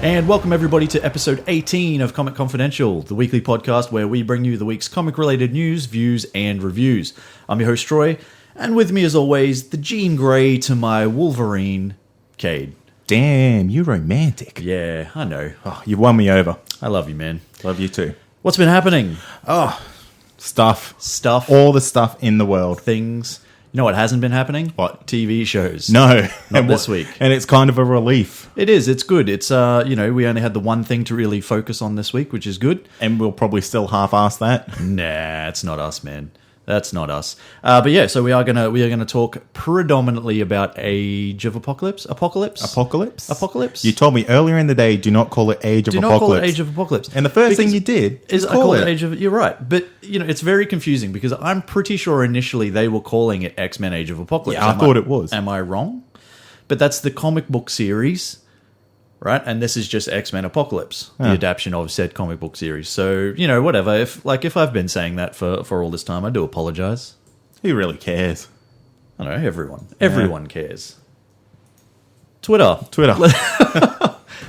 And welcome everybody to episode 18 of Comic Confidential, the weekly podcast where we bring you the week's comic-related news, views, and reviews. I'm your host, Troy, and with me as always, the Jean Grey to my Wolverine, Kade. Damn, you romantic. Yeah, I know. Oh, you won me over. I love you, man. Love you too. What's been happening? Oh, stuff. All the stuff in the world. things. You know what hasn't been happening? What? TV shows. No. Not this week. And it's kind of a relief. It is. It's good. It's, we only had the one thing to really focus on this week, which is good. And we'll probably still half-ass that. Nah, it's not us, man. That's not us. But yeah, so we are gonna talk predominantly about Age of Apocalypse. Apocalypse. You told me earlier in the day, do not call it Age of Apocalypse. Do not call it Age of Apocalypse. And the first thing you did is I call it Age of. You're right, but it's very confusing because I'm pretty sure initially they were calling it X-Men Age of Apocalypse. Yeah, I thought it was. Am I wrong? But that's the comic book series. Right, and this is just X-Men Apocalypse, the adaptation of said comic book series. So, whatever. If I've been saying that for all this time, I do apologize. Who really cares? I know, everyone. Everyone cares. Twitter.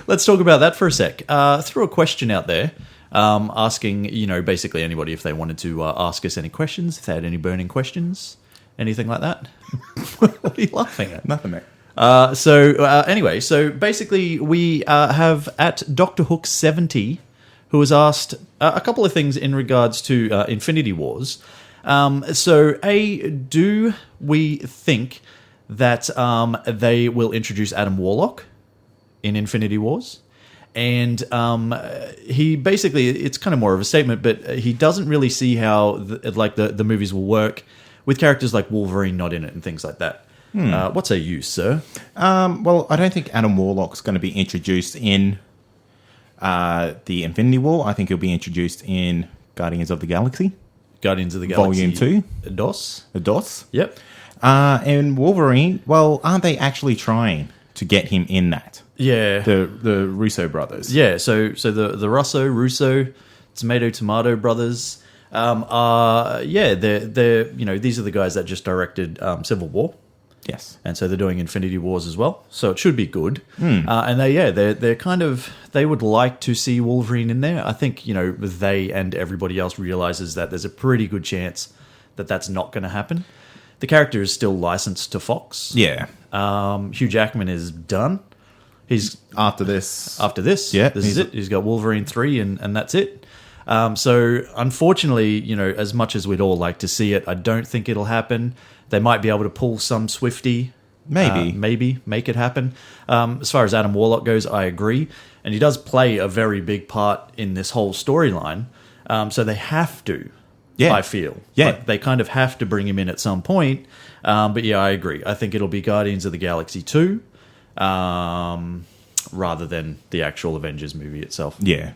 Let's talk about that for a sec. Threw a question out there asking, basically anybody if they wanted to ask us any questions, if they had any burning questions, anything like that. What are you laughing at? Nothing, mate. Anyway, so basically we have at Dr. Hook 70, who has asked a couple of things in regards to Infinity Wars. Do we think that they will introduce Adam Warlock in Infinity Wars? And he basically, it's kind of more of a statement, but he doesn't really see how the movies will work with characters like Wolverine not in it and things like that. What say you, sir? Well, I don't think Adam Warlock's going to be introduced in the Infinity War. I think he'll be introduced in Guardians of the Galaxy. Volume 2. DOS. Yep. And Wolverine, well, aren't they actually trying to get him in that? Yeah. The Russo brothers. Yeah, so the Russo, Tomato brothers they're these are the guys that just directed Civil War. Yes, and so they're doing Infinity Wars as well, so it should be good. And they would like to see Wolverine in there. I think they and everybody else realizes that there's a pretty good chance that that's not going to happen. The character is still licensed to Fox. Yeah, Hugh Jackman is done. He's after this. Yeah, this is it. He's got Wolverine 3, and that's it. So unfortunately, as much as we'd all like to see it, I don't think it'll happen. They might be able to pull some Swiftie. Maybe make it happen. As far as Adam Warlock goes, I agree. And he does play a very big part in this whole storyline. So they have to, I feel. Yeah. Like they kind of have to bring him in at some point. But yeah, I agree. I think it'll be Guardians of the Galaxy 2 rather than the actual Avengers movie itself. Yeah.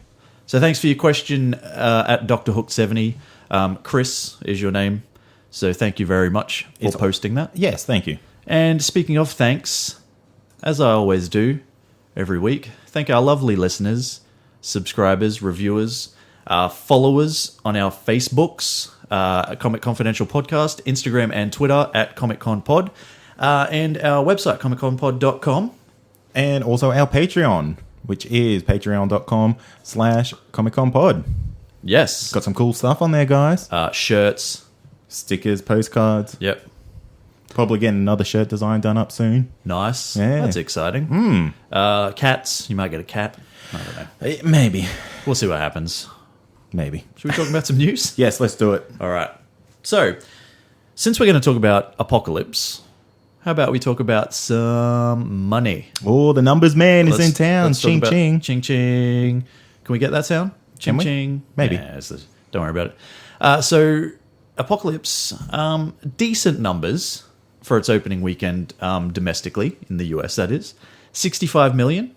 So thanks for your question at Dr. Hook 70. Chris is your name. So thank you very much for posting that. Yes, thank you. And speaking of thanks, as I always do every week, thank our lovely listeners, subscribers, reviewers, followers on our Facebooks, Comic Confidential Podcast, Instagram and Twitter at ComicConPod, and our website, comicconpod.com. And also our Patreon, which is patreon.com/ComicConPod. Yes. Got some cool stuff on there, guys. Shirts. Stickers, postcards. Yep. Probably getting another shirt design done up soon. Nice. Yeah. That's exciting. Cats. You might get a cat. I don't know. Maybe. We'll see what happens. Maybe. Should we talk about some news? Yes, let's do it. All right. So, since we're going to talk about Apocalypse, how about we talk about some money? Oh, the numbers man is in town. Ching, ching. Ching, ching. Can we get that sound? Ching, ching. Maybe. Yeah, don't worry about it. So, Apocalypse, decent numbers for its opening weekend domestically, in the US, that is. 65 million.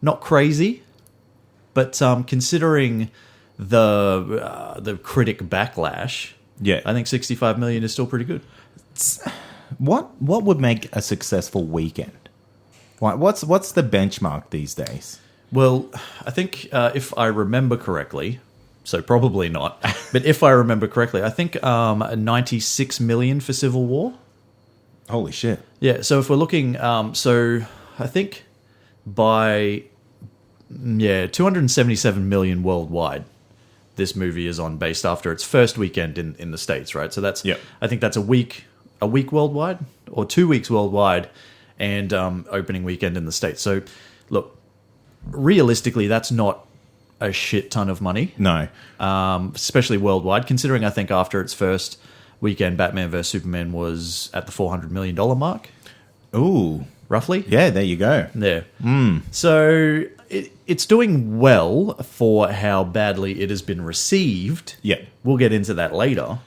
Not crazy, but considering the critic backlash, I think 65 million is still pretty good. What would make a successful weekend? What's the benchmark these days? Well, I think if I remember correctly, so probably not, but if I remember correctly, I think 96 million for Civil War. Holy shit. Yeah, so if we're looking, so I think by Yeah, 277 million worldwide. This movie is on based after its first weekend in the States, right? So that's I think that's a week worldwide or 2 weeks worldwide, and opening weekend in the States. So look, realistically, that's not a shit ton of money. No. Especially worldwide, considering I think after its first weekend, Batman vs Superman was at the $400 million mark. Ooh. Roughly. Yeah, there you go. Yeah. So it's doing well for how badly it has been received. Yeah. We'll get into that later.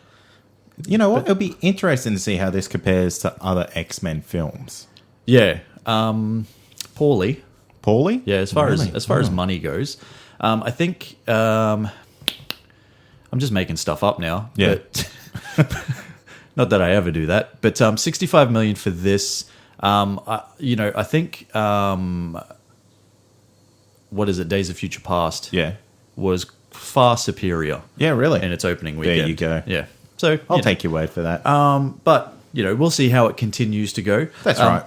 You know what? It'll be interesting to see how this compares to other X-Men films. Yeah. Poorly. Poorly? Yeah, as far as money goes. I think I'm just making stuff up now. Yeah. But not that I ever do that. But 65 million for this. I think what is it? Days of Future Past. Yeah. Was far superior. Yeah, really. In its opening weekend. There you go. Yeah. So I'll take your word for that. But we'll see how it continues to go. That's right.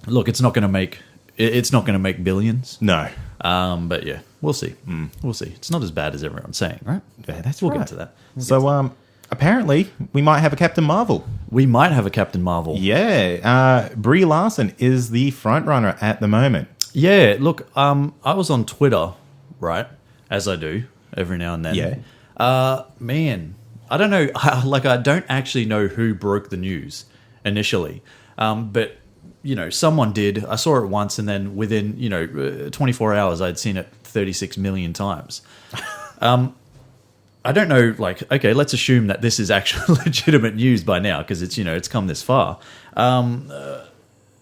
Look, it's not going to make billions. No. But yeah, we'll see. We'll see. It's not as bad as everyone's saying, right? Yeah, that's We'll right. get to that. Apparently, we might have a Captain Marvel. We might have a Captain Marvel. Yeah. Brie Larson is the front runner at the moment. Yeah. Look, I was on Twitter, right, as I do every now and then. Yeah. Man, I don't know. I don't actually know who broke the news initially, but someone did. I saw it once, and then within 24 hours, I'd seen it 36 million times. I don't know. Okay, let's assume that this is actual legitimate news by now because it's come this far.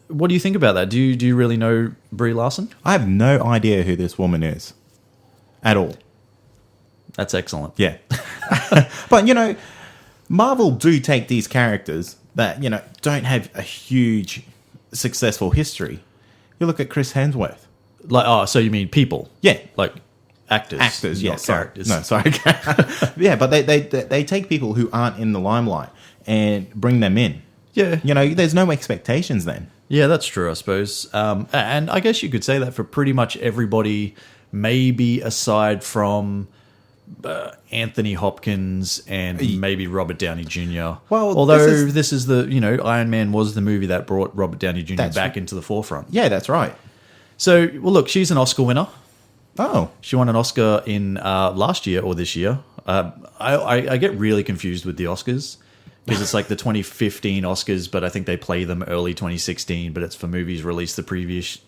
What do you think about that? Do you really know Brie Larson? I have no idea who this woman is at all. That's excellent. Yeah. But, Marvel do take these characters that, don't have a huge successful history. You look at Chris Hemsworth. So you mean people? Yeah. Like actors, yeah, not characters. No, sorry. Yeah, but they take people who aren't in the limelight and bring them in. Yeah. There's no expectations then. Yeah, that's true, I suppose. And I guess you could say that for pretty much everybody, maybe aside from Anthony Hopkins and maybe Robert Downey Jr. Well, although this is the Iron Man was the movie that brought Robert Downey Jr. back into the forefront. Yeah, that's right. So, look, she's an Oscar winner. Oh. She won an Oscar in last year or this year. I get really confused with the Oscars because it's like the 2015 Oscars, but I think they play them early 2016, but it's for movies released the previous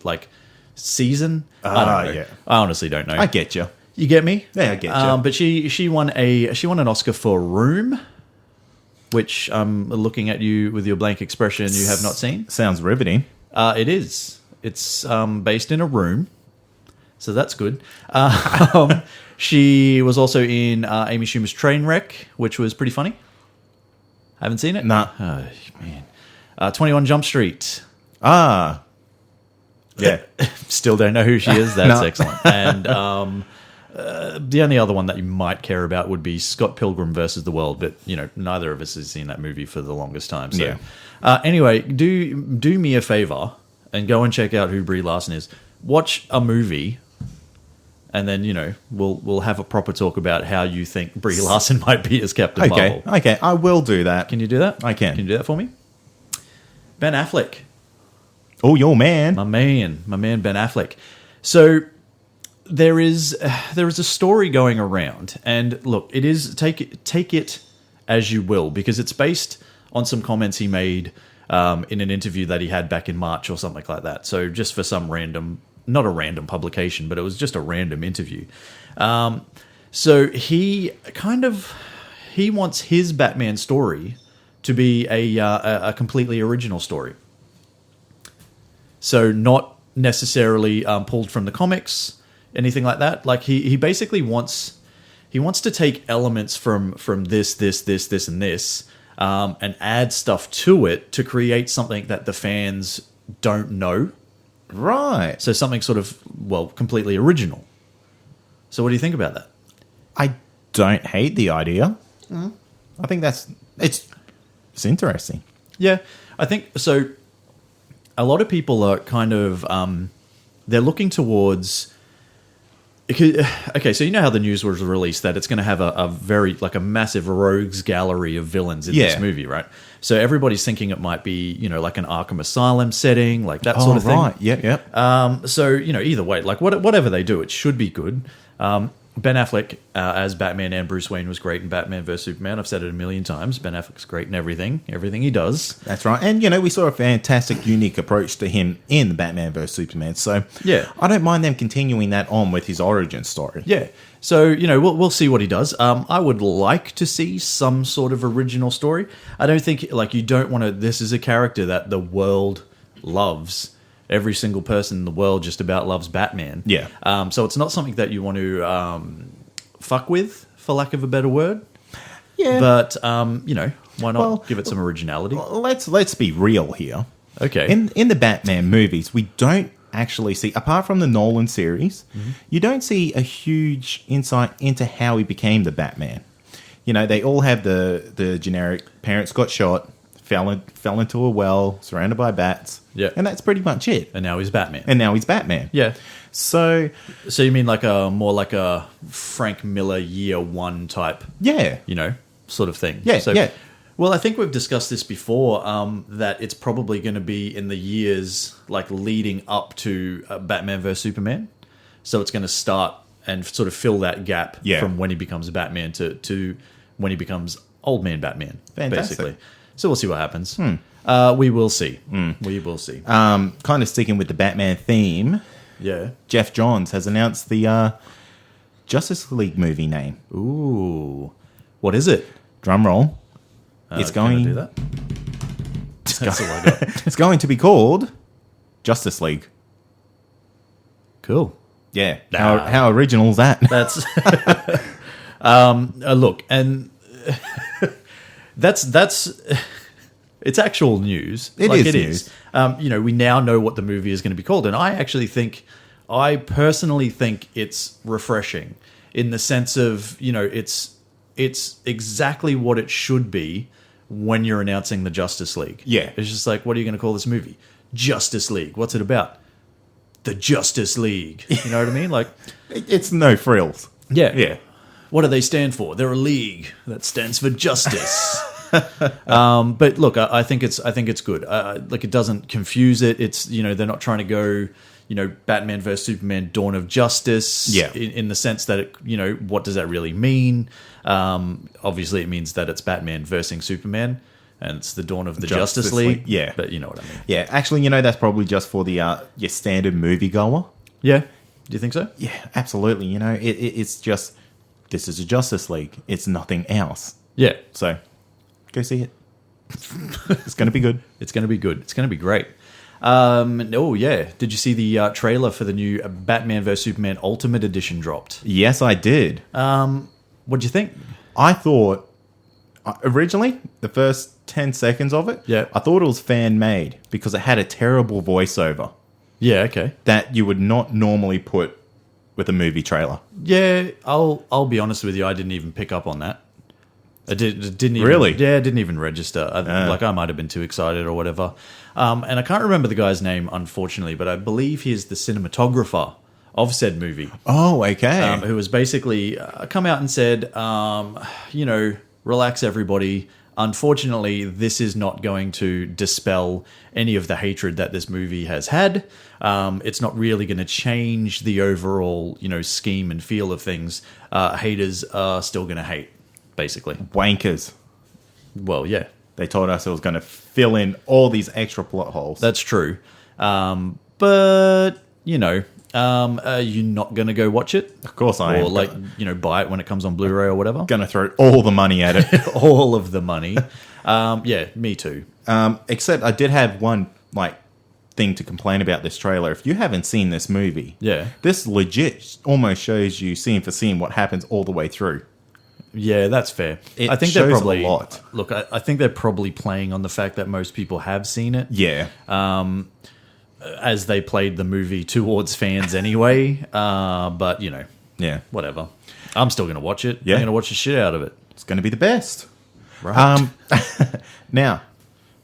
season. I don't know. Yeah. I honestly don't know. I get you. You get me? Yeah, I get you. But she won an Oscar for Room, which I'm looking at you with your blank expression you have not seen. Sounds riveting. It is. It's based in a room, so that's good. She was also in Amy Schumer's Trainwreck, which was pretty funny. Haven't seen it? Nah. Oh, man. 21 Jump Street. Ah. Yeah. Still don't know who she is. That's excellent. And the only other one that you might care about would be Scott Pilgrim versus the World, but neither of us has seen that movie for the longest time. So, yeah. Anyway, do me a favor and go and check out who Brie Larson is. Watch a movie, and then we'll have a proper talk about how you think Brie Larson might be as Captain Marvel. Okay, I will do that. Can you do that? I can. Can you do that for me? Ben Affleck. Oh, your man. My man Ben Affleck. So there is a story going around, and look, it is take it as you will, because it's based on some comments he made in an interview that he had back in March or something like that. So just for some not a random publication, but it was just a random interview. So he wants his Batman story to be a completely original story. So not necessarily pulled from the comics, anything like that. Like he basically wants to take elements from this, and this, and add stuff to it to create something that the fans don't know. Right. So something sort of, completely original. So what do you think about that? I don't hate the idea. I think it's interesting. Yeah, I think so. A lot of people are kind of they're looking towards Okay, so you know how the news was released that it's going to have a very, like a massive rogues gallery of villains in this movie, right? So everybody's thinking it might be, like an Arkham Asylum setting, like that sort of thing. Right. Yep. So, either way, like whatever they do, it should be good. Ben Affleck as Batman and Bruce Wayne was great in Batman vs Superman. I've said it a million times. Ben Affleck's great in everything he does. That's right. And, we saw a fantastic, unique approach to him in the Batman vs Superman. So, yeah, I don't mind them continuing that on with his origin story. Yeah. So, we'll see what he does. I would like to see some sort of original story. I don't think, you don't want to... This is a character that the world loves. Every single person in the world just about loves Batman. Yeah. So it's not something that you want to fuck with, for lack of a better word. Yeah. But, why not give it some originality? Let's be real here. Okay. In the Batman movies, we don't actually see, apart from the Nolan series, you don't see a huge insight into how he became the Batman. They all have the generic parents got shot, fell into a well, surrounded by bats. Yeah. And that's pretty much it. And now he's Batman. Yeah. So you mean more like a Frank Miller year one type, sort of thing. Yeah, yeah. Well, I think we've discussed this before, that it's probably going to be in the years leading up to Batman vs Superman. So it's going to start and sort of fill that gap from when he becomes Batman to when he becomes old man Batman, basically. So we'll see what happens. We will see. We will see. Kind of sticking with the Batman theme. Yeah. Jeff Johns has announced the Justice League movie name. Ooh. What is it? Drum roll. It's going... Can I do that? That's all I got. It's going to be called Justice League. Cool. Yeah. How original is that? That's... look, and... That's it's actual news. It is news. We now know what the movie is going to be called, and I personally think it's refreshing in the sense of it's exactly what it should be when you're announcing the Justice League. Yeah, it's just like, what are you going to call this movie? Justice League. What's it about? The Justice League. You know what I mean? Like, it's no frills. Yeah. What do they stand for? They're a league that stands for justice. But look, I think it's good. It doesn't confuse it. It's they're not trying to go Batman vs Superman: Dawn of Justice. Yeah. In the sense that it, what does that really mean? Obviously, it means that it's Batman versus Superman, and it's the dawn of the Justice League. Yeah, but you know what I mean. Yeah, actually, that's probably just for the your standard moviegoer. Yeah, do you think so? Yeah, absolutely. It's just. This is a Justice League. It's nothing else. Yeah. So, go see it. It's going to be good. It's going to be good. It's going to be great. Oh, yeah. Did you see the trailer for the new Batman vs Superman Ultimate Edition dropped? Yes, I did. What'd you think? I thought, originally, the first 10 seconds of it, I thought it was fan-made because it had a terrible voiceover. Yeah, okay. That you would not normally put with a movie trailer. Yeah, I'll be honest with you, I didn't even pick up on that. It didn't even, really? Yeah, it didn't even register. I might have been too excited or whatever. And I can't remember the guy's name, unfortunately, but I believe he's the cinematographer of said movie. Oh, okay. Who has basically come out and said, relax everybody. Unfortunately, this is not going to dispel any of the hatred that this movie has had. It's not really going to change the overall, scheme and feel of things. Haters are still going to hate, basically. Wankers. Well, yeah. They told us it was going to fill in all these extra plot holes. That's true. But, are you not going to go watch it? Of course I am. Or buy it when it comes on Blu-ray or whatever? Going to throw all the money at it. All of the money. Yeah, me too. Except I did have one, thing to complain about this trailer. If you haven't seen this movie, this legit almost shows you scene for scene what happens all the way through. Yeah, that's fair. I think they're probably a lot. Look, I think they're probably playing on the fact that most people have seen it. Yeah. As they played the movie towards fans anyway. But, yeah, whatever. I'm still going to watch it. Yeah. I'm going to watch the shit out of it. It's going to be the best. Right. Now,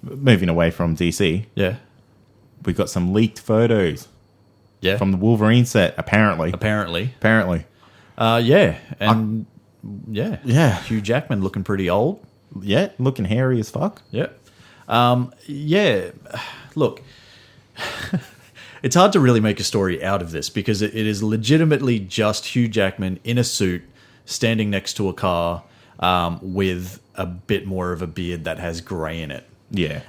moving away from DC. Yeah. We've got some leaked photos Yeah. From the Wolverine set, apparently. Apparently. Yeah. And Yeah. Hugh Jackman looking pretty old. Yeah, looking hairy as fuck. Yeah. Look, it's hard to really make a story out of this because it is legitimately just Hugh Jackman in a suit standing next to a car with a bit more of a beard that has grey in it. Yeah.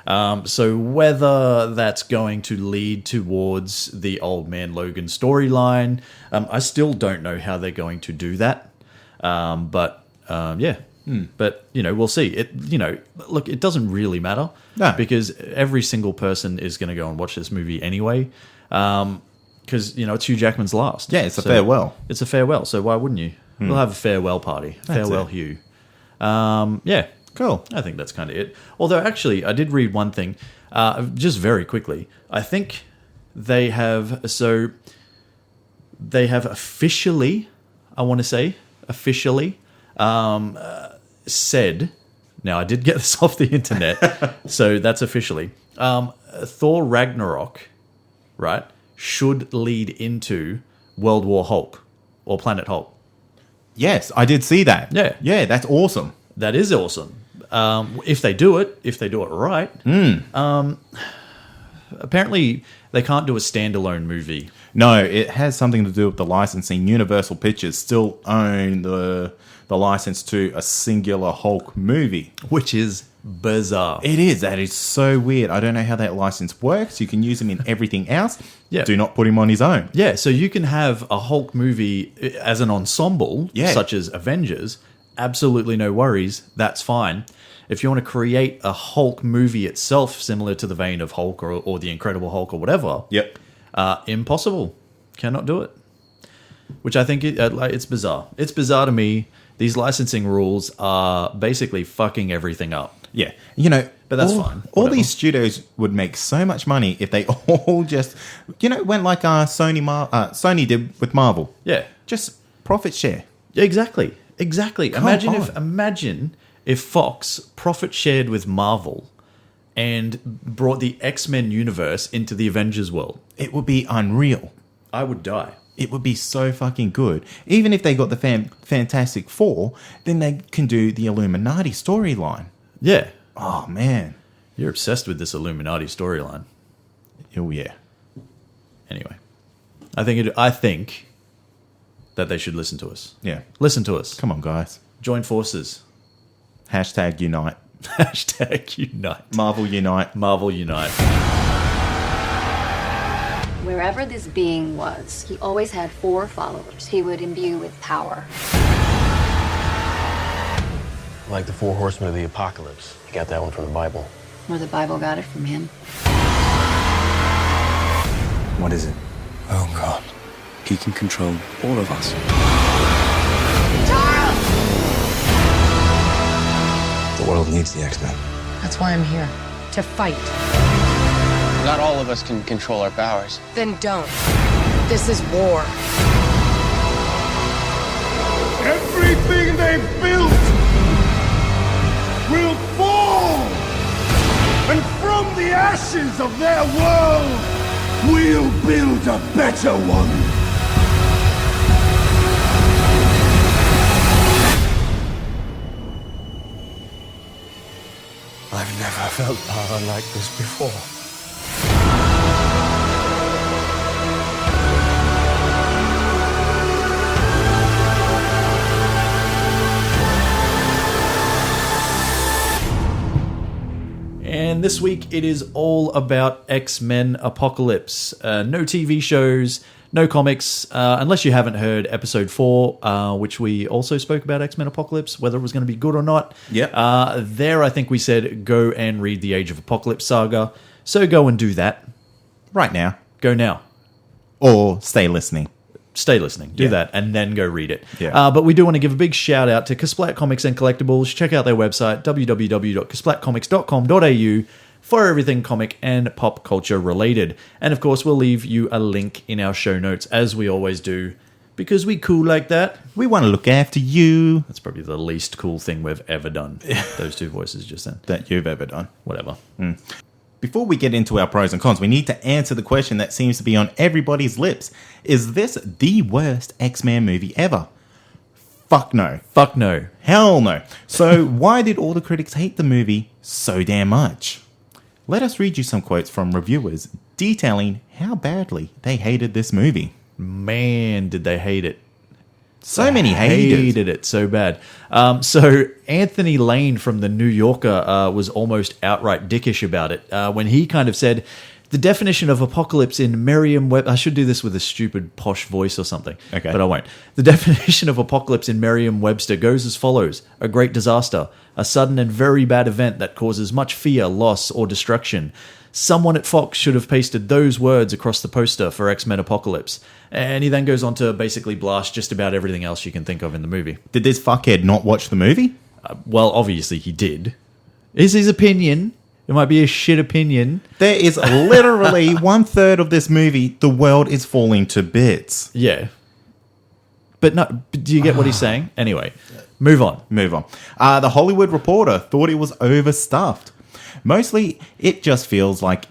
So whether that's going to lead towards the Old Man Logan storyline, I still don't know how they're going to do that. But we'll see. Look, it doesn't really matter because every single person is going to go and watch this movie anyway. Because it's Hugh Jackman's last. Yeah, it's a farewell. It's a farewell. So why wouldn't you? We'll have a farewell party. Farewell, Hugh. Yeah. Cool. I think that's kind of it. Although, actually, I did read one thing, just very quickly. I think they have officially, said, now I did get this off the internet, so that's officially, Thor Ragnarok, right, should lead into World War Hulk or Planet Hulk. Yes, I did see that. Yeah. Yeah, that's awesome. That is awesome. If they do it right. Apparently, they can't do a standalone movie. No, it has something to do with the licensing. Universal Pictures still own the license to a singular Hulk movie. Which is bizarre. It is. That is so weird. I don't know how that license works. You can use him in everything else. Yeah. Do not put him on his own. Yeah, so you can have a Hulk movie as an ensemble, such as Avengers. Absolutely no worries. That's fine. If you want to create a Hulk movie itself, similar to the vein of Hulk or the Incredible Hulk or whatever, impossible. Cannot do it. Which I think it's bizarre. It's bizarre to me. These licensing rules are basically fucking everything up. Yeah. But that's fine. All these studios would make so much money if they all just, went like Sony did with Marvel. Yeah. Just profit share. Exactly. Imagine if Fox profit shared with Marvel and brought the X-Men universe into the Avengers world. It would be unreal. I would die. It would be so fucking good. Even if they got the Fantastic Four, then they can do the Illuminati storyline. Yeah. Oh, man. You're obsessed with this Illuminati storyline. Oh, yeah. Anyway. I think that they should listen to us. Yeah. Listen to us. Come on, guys. Join forces. Hashtag unite. Hashtag unite. Marvel unite. Marvel unite. Wherever this being was, he always had 4 followers he would imbue with power. Like the 4 horsemen of the apocalypse. You got that one from the Bible. Or the Bible got it from him. What is it? Oh, God. He can control all of us. The world needs the X-Men. That's why I'm here. To fight. Not all of us can control our powers. Then don't. This is war. Everything they built will fall! And from the ashes of their world, we'll build a better one! I've never felt power like this before. And this week it is all about X-Men Apocalypse. No TV shows, no comics, unless you haven't heard episode 4, which we also spoke about X-Men Apocalypse, whether it was going to be good or not. Yep. There I think we said go and read the Age of Apocalypse saga. So go and do that. Right now. Go now. Or stay listening. Stay listening. Do that and then go read it. Yeah. But we do want to give a big shout out to Kasplat Comics and Collectibles. Check out their website, www.kasplatcomics.com.au, for everything comic and pop culture related. And of course, we'll leave you a link in our show notes, as we always do, because we cool like that. We want to look after you. That's probably the least cool thing we've ever done. Those two voices just then. That you've ever done. Whatever. before we get into our pros and cons, we need to answer the question that seems to be on everybody's lips. Is this the worst X-Men movie ever? Fuck no. Fuck no. Hell no. So why did all the critics hate the movie so damn much? Let us read you some quotes from reviewers detailing how badly they hated this movie. Man, did they hate it. So many hated it so bad. So Anthony Lane from the New Yorker was almost outright dickish about it when he kind of said, the definition of apocalypse in Merriam-Webster... I should do this with a stupid posh voice or something, okay, but I won't. The definition of apocalypse in Merriam-Webster goes as follows. A great disaster, a sudden and very bad event that causes much fear, loss, or destruction. Someone at Fox should have pasted those words across the poster for X-Men Apocalypse. And he then goes on to basically blast just about everything else you can think of in the movie. Did this fuckhead not watch the movie? Well, obviously he did. Is his opinion... It might be a shit opinion. There is literally 1/3 of this movie, the world is falling to bits. Yeah. But do you get what he's saying? Anyway, move on. The Hollywood Reporter thought it was overstuffed. Mostly, it just feels like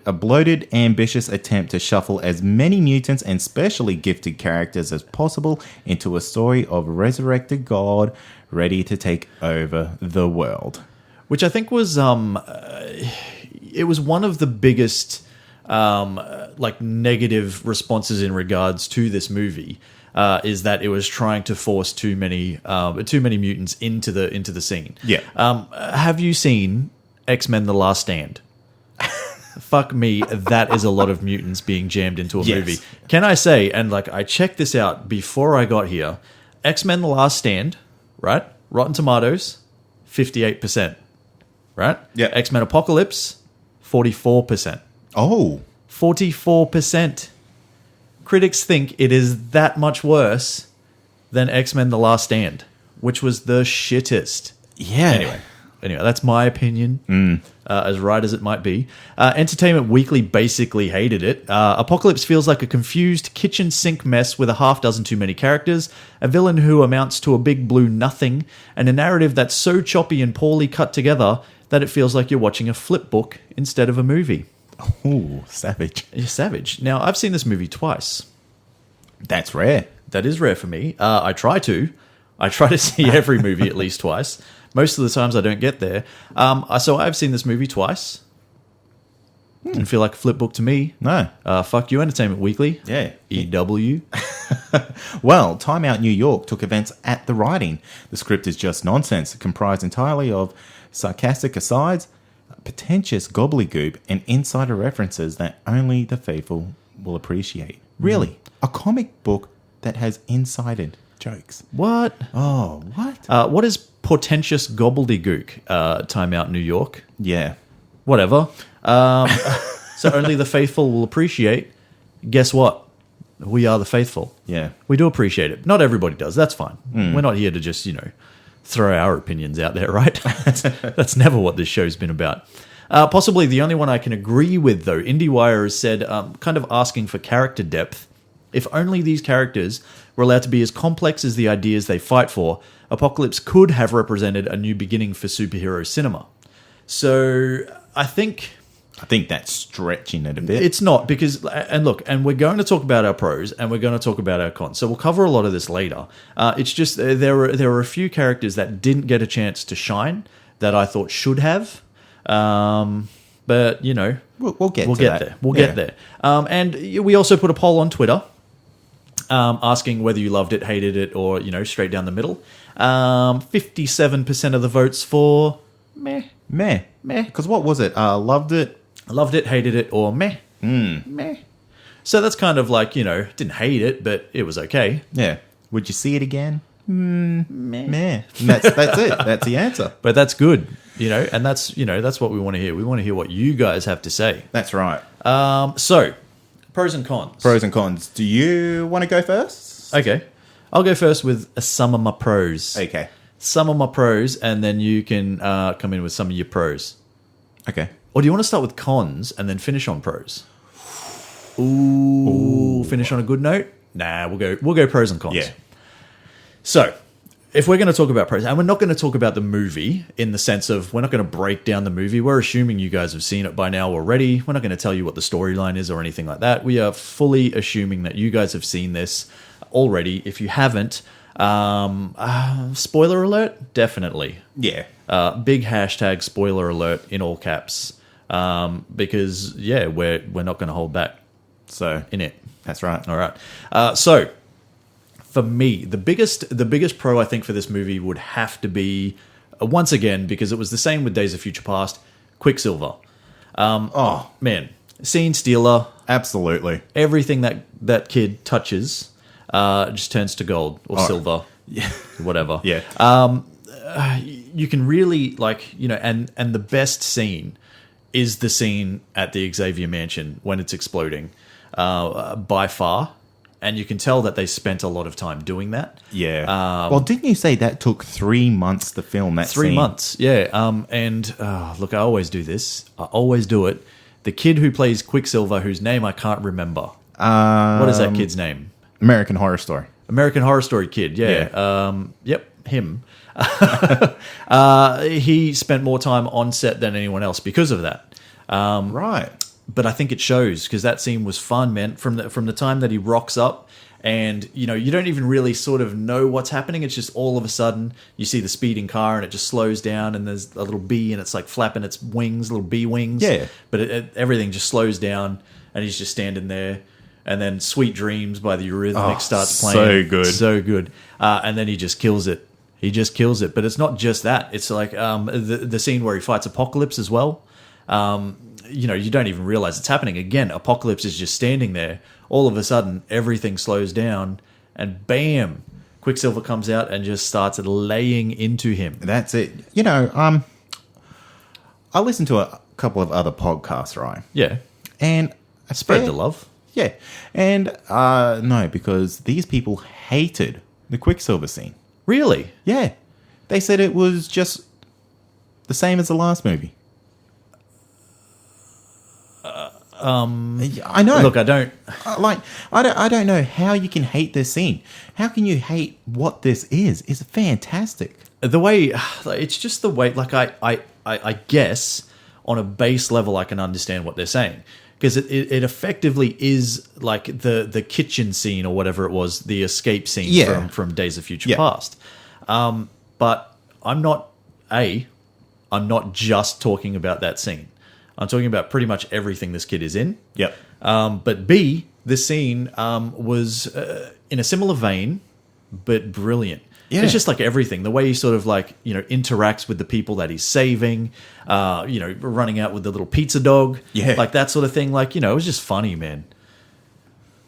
a bloated, ambitious attempt to shuffle as many mutants and specially gifted characters as possible into a story of a resurrected god ready to take over the world. Which I think was, it was one of the biggest, negative responses in regards to this movie, is that it was trying to force too many mutants into the scene. Yeah. Have you seen X-Men: The Last Stand? Fuck me, that is a lot of mutants being jammed into a movie. Can I say, and I checked this out before I got here, X-Men: The Last Stand, right? Rotten Tomatoes, 58%. Right? Yeah. X-Men Apocalypse, 44%. Oh. 44%. Critics think it is that much worse than X-Men The Last Stand, which was the shittest. Yeah. Anyway, that's my opinion, as right as it might be. Entertainment Weekly basically hated it. Apocalypse feels like a confused kitchen sink mess with a half dozen too many characters, a villain who amounts to a big blue nothing, and a narrative that's so choppy and poorly cut together that it feels like you're watching a flip book instead of a movie. Oh, savage. You're savage. Now, I've seen this movie twice. That's rare. That is rare for me. I try to see every movie at least twice. Most of the times I don't get there. So I've seen this movie twice. Didn't feel like a flip book to me. No. Fuck you, Entertainment Weekly. Yeah. EW. Well, Time Out New York took offense at the writing. The script is just nonsense, comprised entirely of sarcastic asides, pretentious gobbledygook, and insider references that only the faithful will appreciate. Really, a comic book that has insider jokes. What? Oh, what? What is portentous gobbledygook? Time Out New York. Yeah. Whatever. So only the faithful will appreciate. Guess what? We are the faithful. Yeah. We do appreciate it. Not everybody does. That's fine. We're not here to just, throw our opinions out there, right? That's never what this show's been about. Possibly the only one I can agree with, though, IndieWire has said, kind of asking for character depth. If only these characters were allowed to be as complex as the ideas they fight for, Apocalypse could have represented a new beginning for superhero cinema. So I think that's stretching it a bit. It's not, because, and look, and we're going to talk about our pros and we're going to talk about our cons. So we'll cover a lot of this later. It's just there were a few characters that didn't get a chance to shine that I thought should have. But we'll get there. We'll get there. And we also put a poll on Twitter asking whether you loved it, hated it, or straight down the middle. 57% of the votes for meh. Because what was it? Loved it. Loved it, hated it, or meh. Meh. So that's kind of didn't hate it, but it was okay. Yeah. Would you see it again? Meh. And that's it. That's the answer. But that's good, and that's what we want to hear. We want to hear what you guys have to say. That's right. So, pros and cons. Pros and cons. Do you want to go first? Okay. I'll go first with some of my pros. Okay. Some of my pros, and then you can come in with some of your pros. Okay. Or do you want to start with cons and then finish on pros? Ooh. Finish on a good note? Nah, we'll go pros and cons. Yeah. So, if we're going to talk about praise, and we're not going to talk about the movie in the sense of we're not going to break down the movie. We're assuming you guys have seen it by now already. We're not going to tell you what the storyline is or anything like that. We are fully assuming that you guys have seen this already. If you haven't, spoiler alert, definitely. Yeah. Big hashtag spoiler alert in all caps. Because we're not going to hold back. So in it. That's right. All right. So for me, the biggest pro I think for this movie would have to be once again, because it was the same with Days of Future Past, Quicksilver. Man, scene stealer. Absolutely. Everything that kid touches just turns to gold or silver. Yeah. Whatever. Yeah. You can really and the best scene is the scene at the Xavier Mansion when it's exploding, by far. And you can tell that they spent a lot of time doing that. Yeah. Well, didn't you say that took 3 months to film that 3 scene? months, yeah. Look, I always do this. I always do it. The kid who plays Quicksilver, whose name I can't remember. What is that kid's name? American Horror Story. American Horror Story kid, yeah. Yep, him. He spent more time on set than anyone else because of that. Right. But I think it shows because that scene was fun, man. From the time that he rocks up, and you don't even really sort of know what's happening. It's just all of a sudden you see the speeding car and it just slows down, and there's a little bee and it's like flapping its wings, little bee wings. Yeah. But everything just slows down, and he's just standing there. And then "Sweet Dreams" by the Eurythmics starts playing. So good. And then he just kills it. But it's not just that. It's like the scene where he fights Apocalypse as well. You don't even realize it's happening. Again, Apocalypse is just standing there. All of a sudden, everything slows down, and bam, Quicksilver comes out and just starts laying into him. That's it. I listened to a couple of other podcasts, right? Yeah. And spread the love. Yeah. And no, because these people hated the Quicksilver scene. Really? Yeah. They said it was just the same as the last movie. I know. Look, I don't I don't know how you can hate this scene. How can you hate what this is? It's fantastic. The way it's just the way. Like I guess on a base level, I can understand what they're saying because it effectively is like the kitchen scene or whatever it was, the escape scene from Days of Future Past. But I'm not just talking about that scene. I'm talking about pretty much everything this kid is in. Yep. But B, this scene was in a similar vein, but brilliant. Yeah. It's just like everything. The way he sort of interacts with the people that he's saving, running out with the little pizza dog. Yeah. Like that sort of thing. Like, it was just funny, man.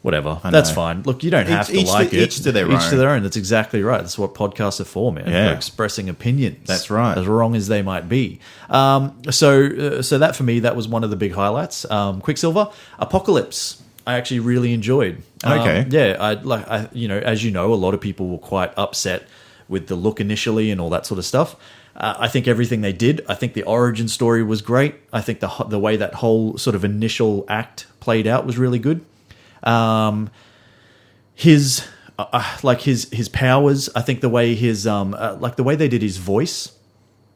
Whatever. That's fine. Look, you don't have to like it. Each to their own. Each to their own. That's exactly right. That's what podcasts are for, man. Yeah. For expressing opinions. That's right. As wrong as they might be. So that for me, that was one of the big highlights. Quicksilver. Apocalypse. I actually really enjoyed. Okay. As you know, a lot of people were quite upset with the look initially and all that sort of stuff. I think everything they did. I think the origin story was great. I think the way that whole sort of initial act played out was really good. His powers. I think the way the way they did his voice.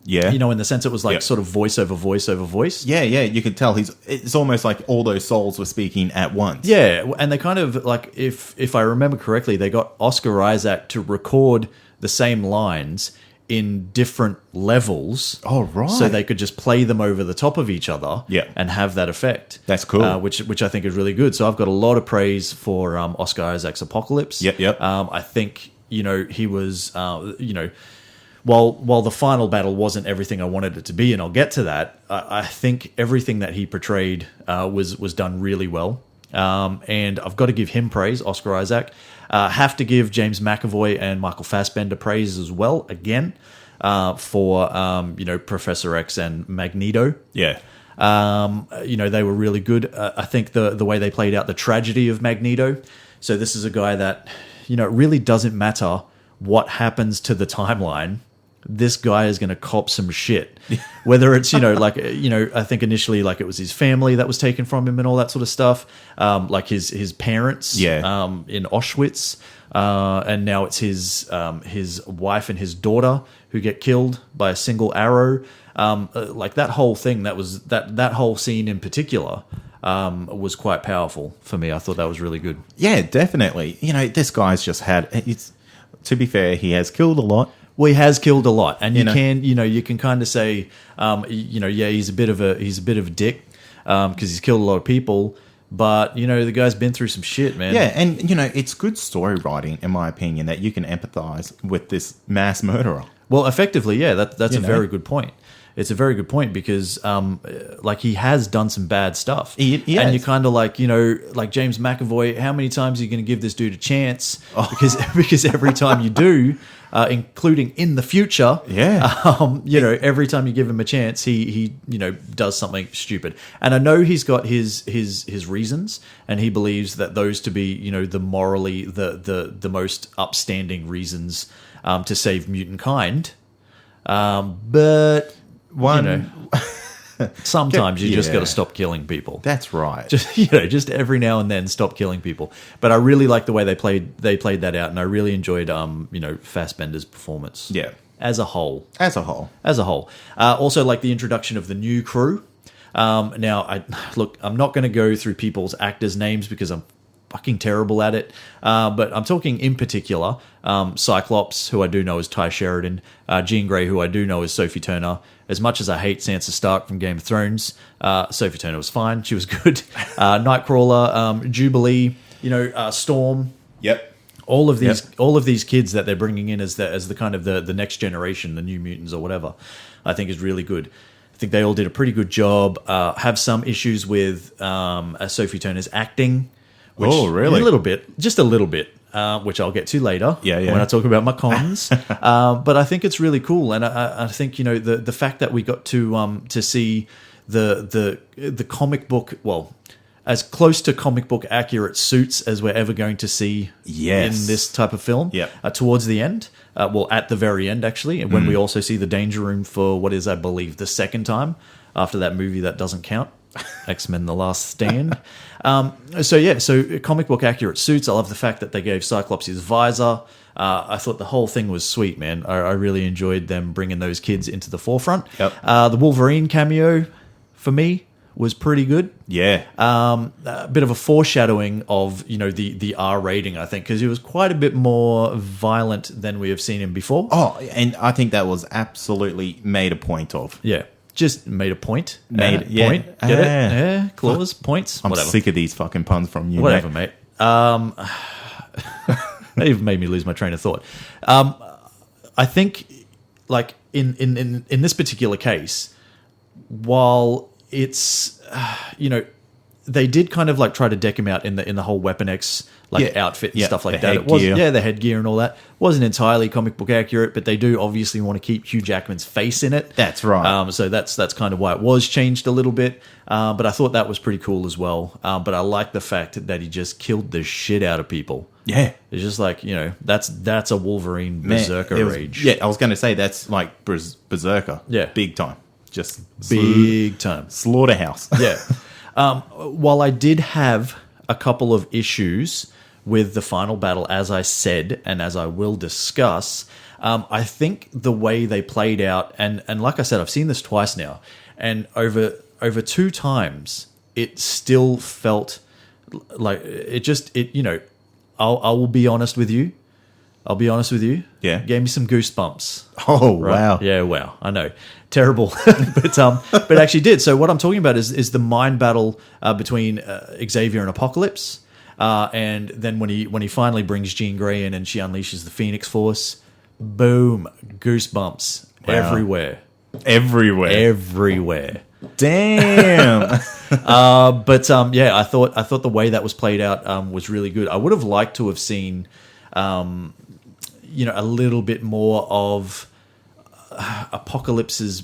Yeah. In the sense it was like sort of voice over voice over voice. Yeah, yeah. You could tell it's almost like all those souls were speaking at once. Yeah, and they kind of if I remember correctly, they got Oscar Isaac to record the same lines in different levels. Oh, right. So they could just play them over the top of each other and have that effect. That's cool. Which I think is really good. So I've got a lot of praise for Oscar Isaac's Apocalypse. Yep. I think, he was, while the final battle wasn't everything I wanted it to be, and I'll get to that, I think everything that he portrayed was done really well. And I've got to give him praise, Oscar Isaac. Have to give James McAvoy and Michael Fassbender praise as well, again, for, Professor X and Magneto. Yeah. They were really good. I think the way they played out the tragedy of Magneto. So this is a guy that, it really doesn't matter what happens to the timeline. this guy is going to cop some shit. Whether it's, I think initially like it was his family that was taken from him and all that sort of stuff. Like his parents in Auschwitz. And now it's his wife and his daughter who get killed by a single arrow. Like that whole thing, that whole scene in particular was quite powerful for me. I thought that was really good. Yeah, definitely. This guy's just to be fair, he has killed a lot. Well, he has killed a lot, and you can kind of say, he's a bit of a dick because he's killed a lot of people. But the guy's been through some shit, man. Yeah, and it's good story writing, in my opinion, that you can empathize with this mass murderer. Well, effectively, yeah, that's a very good point. It's a very good point because, he has done some bad stuff, and you kind of like James McAvoy. How many times are you going to give this dude a chance? Because every time you do, including in the future, every time you give him a chance, he does something stupid. And I know he's got his reasons, and he believes that those to be the morally the most upstanding reasons to save mutant kind, but. Sometimes you just got to stop killing people. That's right. Just every now and then stop killing people. But I really like the way they played that out, and I really enjoyed Fassbender's performance. Yeah, as a whole. Also like the introduction of the new crew. Now I'm not going to go through people's actors' names because I'm fucking terrible at it. But I'm talking in particular Cyclops, who I do know is Ty Sheridan, Jean Grey, who I do know is Sophie Turner. As much as I hate Sansa Stark from Game of Thrones, Sophie Turner was fine. She was good. Nightcrawler, Jubilee, Storm. Yep. All of these kids that they're bringing in as the kind of the next generation, the New Mutants or whatever, I think is really good. I think they all did a pretty good job. Have some issues with Sophie Turner's acting. Which, really? Just a little bit. Which I'll get to later when I talk about my cons. But I think it's really cool, and I think the fact that we got to see the comic book, well, as close to comic book accurate suits as we're ever going to see in this type of film. Towards the end, at the very end actually, when we also see the Danger Room for what is, I believe, the second time after that movie that doesn't count. X-Men: The Last Stand. So comic book accurate suits. I love the fact that they gave Cyclops his visor. I thought the whole thing was sweet, man. I really enjoyed them bringing those kids into the forefront. The Wolverine cameo, for me, was pretty good. Yeah. A bit of a foreshadowing of, the R rating, I think, because he was quite a bit more violent than we have seen him before. Oh, and I think that was absolutely made a point of. Yeah. Just made a point. Point. Get it? Yeah. Clause, points. I'm whatever. sick of these fucking puns from you. Whatever, mate. That even made me lose my train of thought. I think, like in this particular case, while it's they did kind of like try to deck him out in the whole Weapon X outfit and stuff like that. It was the headgear and all that wasn't entirely comic book accurate, but they do obviously want to keep Hugh Jackman's face in it. That's right. So that's kind of why it was changed a little bit. But I thought that was pretty cool as well. But I like the fact that he just killed the shit out of people. Yeah, it's just like that's a Wolverine berserker rage. Yeah, I was going to say that's like berserker. Yeah, big time. Just big time slaughterhouse. Yeah. While I did have a couple of issues with the final battle, as I said, and as I will discuss, I think the way they played out, and like I said, I've seen this twice now, and over two times, it still felt like I will be honest with you. I'll be honest with you. Yeah. Gave me some goosebumps. Oh, right? wow. Yeah, wow. I know. Terrible. but actually did. So what I'm talking about is the mind battle between Xavier and Apocalypse. And then when he finally brings Jean Grey in and she unleashes the Phoenix Force, boom, goosebumps everywhere. Everywhere. Damn. I thought the way that was played out was really good. I would have liked to have seen a little bit more of Apocalypse's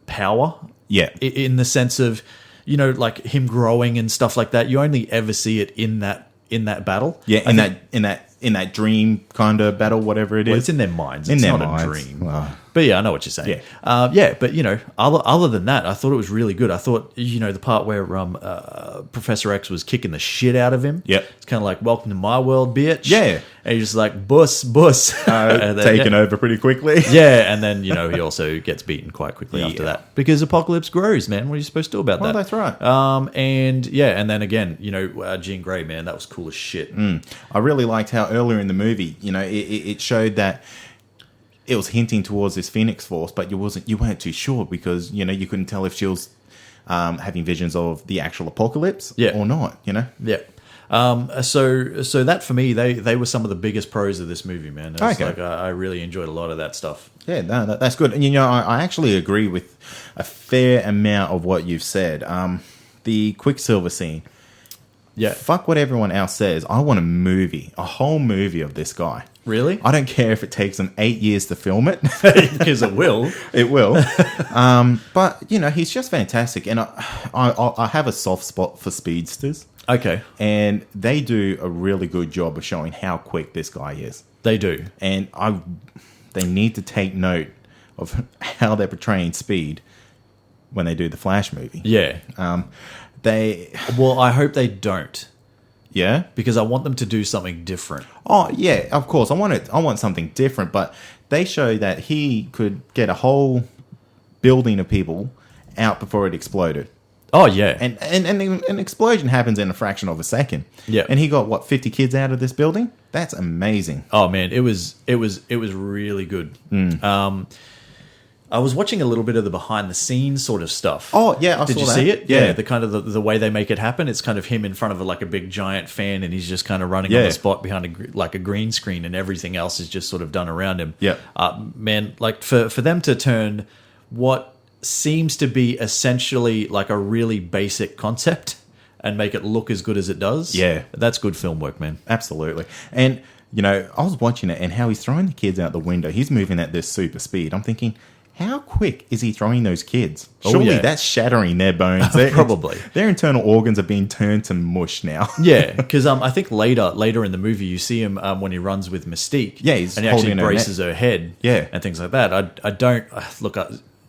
power. Yeah. In the sense of, like him growing and stuff like that. You only ever see it in that battle. Yeah, in that in that dream kind of battle, whatever it is. Well, it's in their minds. In It's their not minds. a dream. Well, But yeah, I know what you're saying. Yeah, but other than that, I thought it was really good. I thought the part where Professor X was kicking the shit out of him. Yep. It's kind of like, welcome to my world, bitch. Yeah. And he's just like, buss. And then, taken over pretty quickly. Yeah, and then he also gets beaten quite quickly after that because Apocalypse grows, man. What are you supposed to do about that? Well, that's right. And then again, Jean Grey, man, that was cool as shit. I really liked how earlier in the movie, it showed that it was hinting towards this Phoenix Force, but you weren't too sure because you couldn't tell if she was having visions of the actual apocalypse or not. Yeah. So that for me, they were some of the biggest pros of this movie, man. It's like I really enjoyed a lot of that stuff. Yeah, no, that's good. And I actually agree with a fair amount of what you've said. The Quicksilver scene. Yeah. Fuck what everyone else says. I want a whole movie of this guy. Really? I don't care if it takes them 8 years to film it. Because it will. It will. But, he's just fantastic. And I have a soft spot for speedsters. Okay. And they do a really good job of showing how quick this guy is. They do. And they need to take note of how they're portraying speed when they do the Flash movie. Yeah. Well, I hope they don't. Yeah? Because I want them to do something different. Oh, yeah, of course. I want something different, but they show that he could get a whole building of people out before it exploded. Oh, yeah. And an explosion happens in a fraction of a second. Yeah. And he got 50 kids out of this building? That's amazing. Oh man, it was really good. I was watching a little bit of the behind the scenes sort of stuff. Oh yeah, Did you that. see it? Yeah, the kind of the way they make it happen. It's kind of him in front of a big giant fan, and he's just kind of running on the spot behind a green screen, and everything else is just sort of done around him. Yeah, man, for them to turn what seems to be essentially like a really basic concept and make it look as good as it does. Yeah, that's good film work, man. Absolutely. And I was watching it, and how he's throwing the kids out the window. He's moving at this super speed. I'm thinking, how quick is he throwing those kids? Surely that's shattering their bones. Probably. Their internal organs are being turned to mush now. Yeah, because I think later in the movie you see him when he runs with Mystique. Yeah, and he actually braces her head. Yeah, and things like that. I don't look.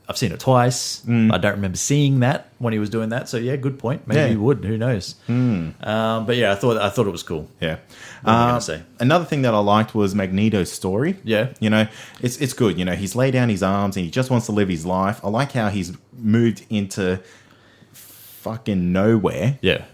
I've seen it twice. I don't remember seeing that when he was doing that. So yeah, good point. Maybe he would. Who knows? But yeah, I thought it was cool. Yeah. What am I gonna say? Another thing that I liked was Magneto's story. Yeah. It's good. He's laid down his arms and he just wants to live his life. I like how he's moved into fucking nowhere. Yeah.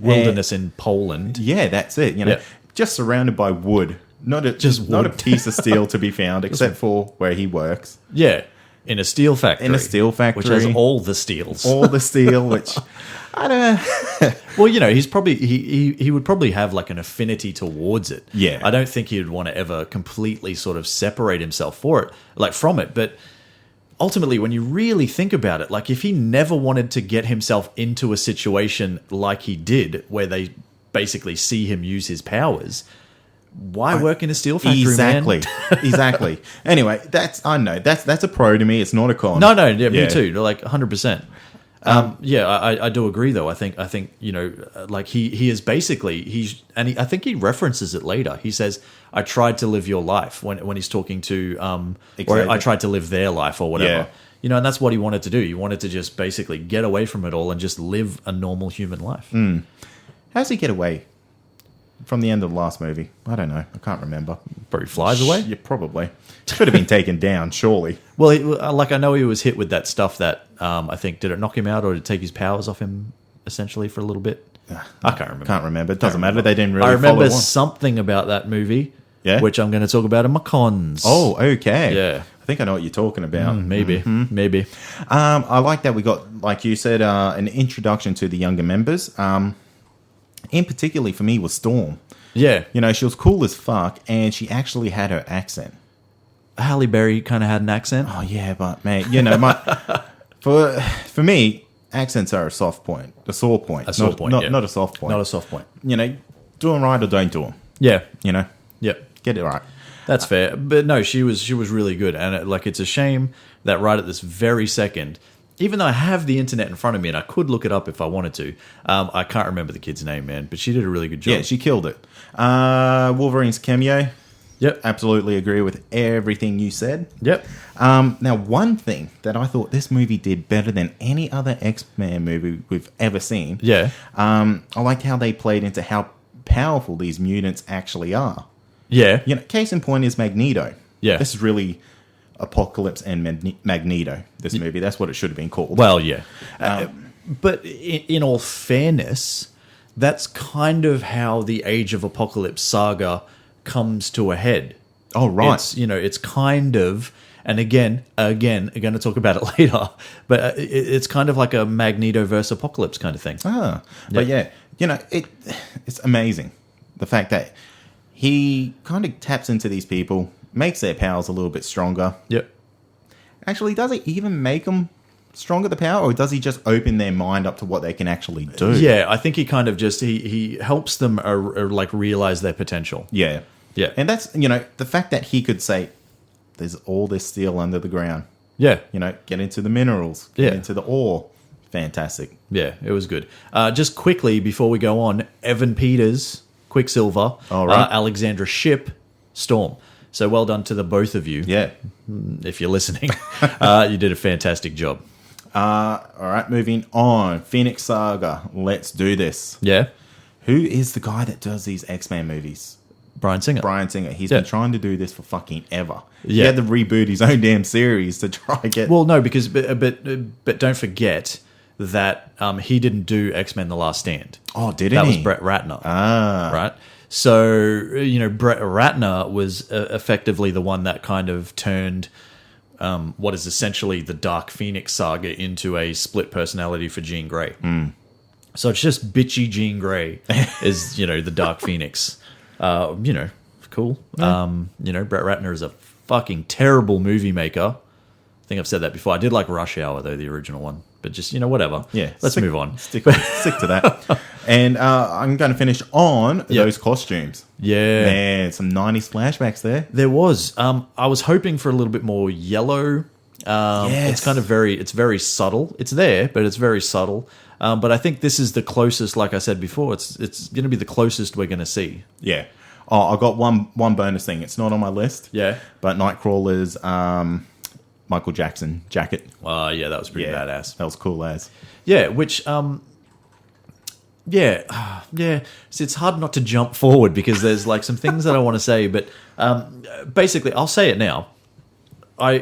Wilderness in Poland. Yeah, that's it. Just surrounded by wood. Not a piece of steel to be found, except for where he works. Yeah. In a steel factory. Which has all the steels. All the steel, which I don't know. Well, he's probably he would probably have like an affinity towards it. Yeah. I don't think he would want to ever completely sort of separate himself from it. But ultimately, when you really think about it, like if he never wanted to get himself into a situation like he did, where they basically see him use his powers, why work in a steel factory, exactly, man? Exactly. Anyway, that's a pro to me. It's not a con. No, me too. Like 100%. I do agree though. I think like he is basically I think he references it later. He says, "I tried to live your life" when he's talking to or I tried to live their life or whatever. Yeah. And that's what he wanted to do. He wanted to just basically get away from it all and just live a normal human life. How does he get away? From the end of the last movie. I don't know. I can't remember. Probably flies away? Yeah, probably. Could have been taken down, surely. Well, I know he was hit with that stuff that, I think, did it knock him out or did it take his powers off him, essentially, for a little bit? I can't remember. Can't remember. It doesn't matter. They didn't really I remember follow on. something about that movie, which I'm going to talk about in my cons. Oh, okay. Yeah. I think I know what you're talking about. Maybe. I like that we got, like you said, an introduction to the younger members. In particularly for me was Storm. Yeah. She was cool as fuck, and she actually had her accent. Halle Berry kind of had an accent. Oh, yeah, but, man, for me, accents are a soft point. A sore point. A sore point, not a soft point. Not a soft point. Do them right or don't do them. Yeah. Yep. Get it right. That's fair. But no, she was really good. And it's a shame that right at this very second, even though I have the internet in front of me and I could look it up if I wanted to, I can't remember the kid's name, man. But she did a really good job. Yeah, she killed it. Wolverine's cameo. Yep. Absolutely agree with everything you said. Yep. Now, one thing that I thought this movie did better than any other X-Men movie we've ever seen. Yeah. I liked how they played into how powerful these mutants actually are. Yeah. You know, case in point is Magneto. Yeah. This is really Apocalypse and Magneto, this movie. That's what it should have been called. Well, yeah. But in all fairness, that's kind of how the Age of Apocalypse saga comes to a head. Oh, right. It's kind of, and again, we're going to talk about it later, but it's kind of like a Magneto versus Apocalypse kind of thing. But yeah, it's amazing. The fact that he kind of taps into these people, makes their powers a little bit stronger. Yep. Actually, does it even make them stronger, the power, or does he just open their mind up to what they can actually do? Yeah, I think he kind of just, he helps them like realize their potential. Yeah. Yeah. And that's, the fact that he could say, there's all this steel under the ground. Yeah. Get into the minerals, get into the ore. Fantastic. Yeah, it was good. Just quickly, before we go on, Evan Peters, Quicksilver, All right. Alexandra Shipp, Storm. So well done to the both of you. Yeah. If you're listening. You did a fantastic job. All right, moving on. Phoenix Saga. Let's do this. Yeah. Who is the guy that does these X-Men movies? Bryan Singer. Bryan Singer. He's been trying to do this for fucking ever. Yeah. He had to reboot his own damn series to try and get... Well, no, because but don't forget that he didn't do X-Men: The Last Stand. Oh, didn't That he? was Brett Ratner. Ah. Right? So, Brett Ratner was effectively the one that kind of turned what is essentially the Dark Phoenix saga into a split personality for Jean Grey. So it's just bitchy Jean Grey is, the Dark Phoenix. Cool. Yeah. Brett Ratner is a fucking terrible movie maker. I think I've said that before. I did like Rush Hour, though, the original one. But just, whatever. Yeah. Let's move on. Stick to that. And I'm going to finish on those costumes. Yeah. Man, some 90s flashbacks there. There was. I was hoping for a little bit more yellow. Yes. It's kind of it's very subtle. It's there, but it's very subtle. But I think this is the closest, like I said before, it's going to be the closest we're going to see. Yeah. Oh, I got one bonus thing. It's not on my list. Yeah. But Nightcrawler's Michael Jackson jacket. Yeah, that was pretty badass. That was cool as. Yeah, which, yeah. So it's hard not to jump forward because there's like some things that I want to say, but basically, I'll say it now. I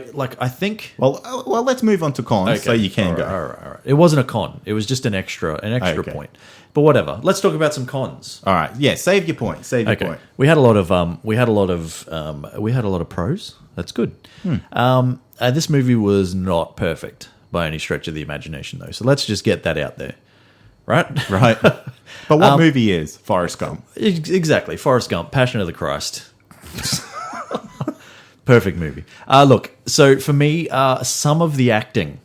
think. Well, let's move on to cons so you can go. All right. It wasn't a con. It was just an extra Okay. point. But whatever. Let's talk about some cons. All right. Yeah. Save your point. Save your point. We had a lot of pros. That's good. This movie was not perfect by any stretch of the imagination, though. So let's just get that out there, right? Right. But what movie is Forrest Gump? Exactly. Forrest Gump, Passion of the Christ. Perfect movie. Look, so for me, some of the acting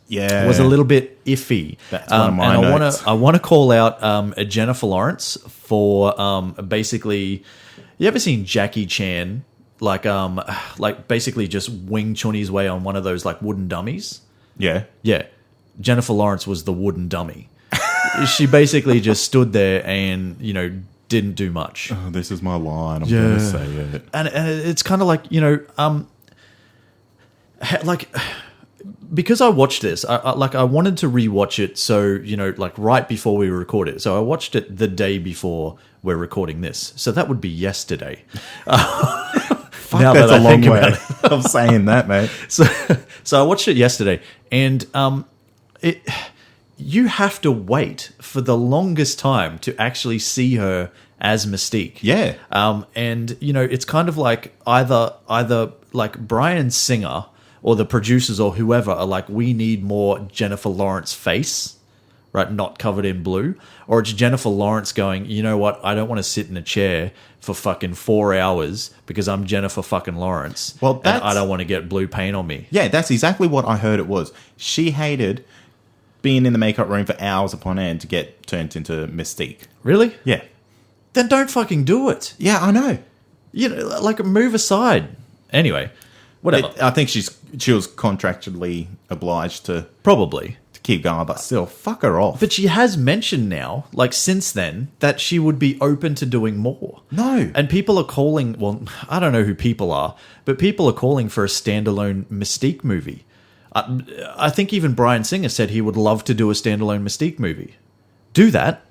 was a little bit iffy. That's one of my notes. I want to call out Jennifer Lawrence for basically. You ever seen Jackie Chan like basically just Wing Chun his way on one of those like wooden dummies? Yeah. Yeah. Jennifer Lawrence was the wooden dummy. She basically just stood there and didn't do much. Oh, this is my line. I'm going to say it. And it's kind of like, because I watched this, I wanted to rewatch it. So, right before we record it. So I watched it the day before we're recording this. So that would be yesterday. Fuck, that's a long way of saying that, mate. So I watched it yesterday and, you have to wait for the longest time to actually see her as Mystique. Yeah. And it's kind of like either like Bryan Singer or the producers or whoever are like, we need more Jennifer Lawrence face, right? Not covered in blue. Or it's Jennifer Lawrence going, you know what? I don't want to sit in a chair for fucking 4 hours because I'm Jennifer fucking Lawrence. Well, and I don't want to get blue paint on me. Yeah, that's exactly what I heard it was. She hated being in the makeup room for hours upon end to get turned into Mystique. Really? Yeah. Then don't fucking do it. Yeah, I know. Like move aside. Anyway, Whatever. I think she was contractually obliged to Probably. keep going, but still, fuck her off. But she has mentioned now, like since then, that she would be open to doing more. No. And people are calling, well, I don't know who people are, but people are calling for a standalone Mystique movie. I think even Bryan Singer said he would love to do a standalone Mystique movie. Do that.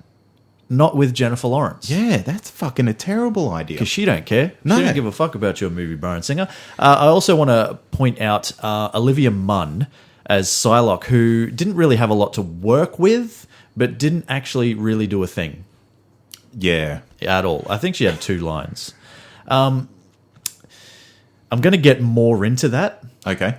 Not with Jennifer Lawrence. Yeah, that's fucking a terrible idea. Because she don't care. No. She don't give a fuck about your movie, Bryan Singer. I also want to point out Olivia Munn as Psylocke, who didn't really have a lot to work with, but didn't actually really do a thing. Yeah. At all. I think she had 2 lines. I'm going to get more into that Okay.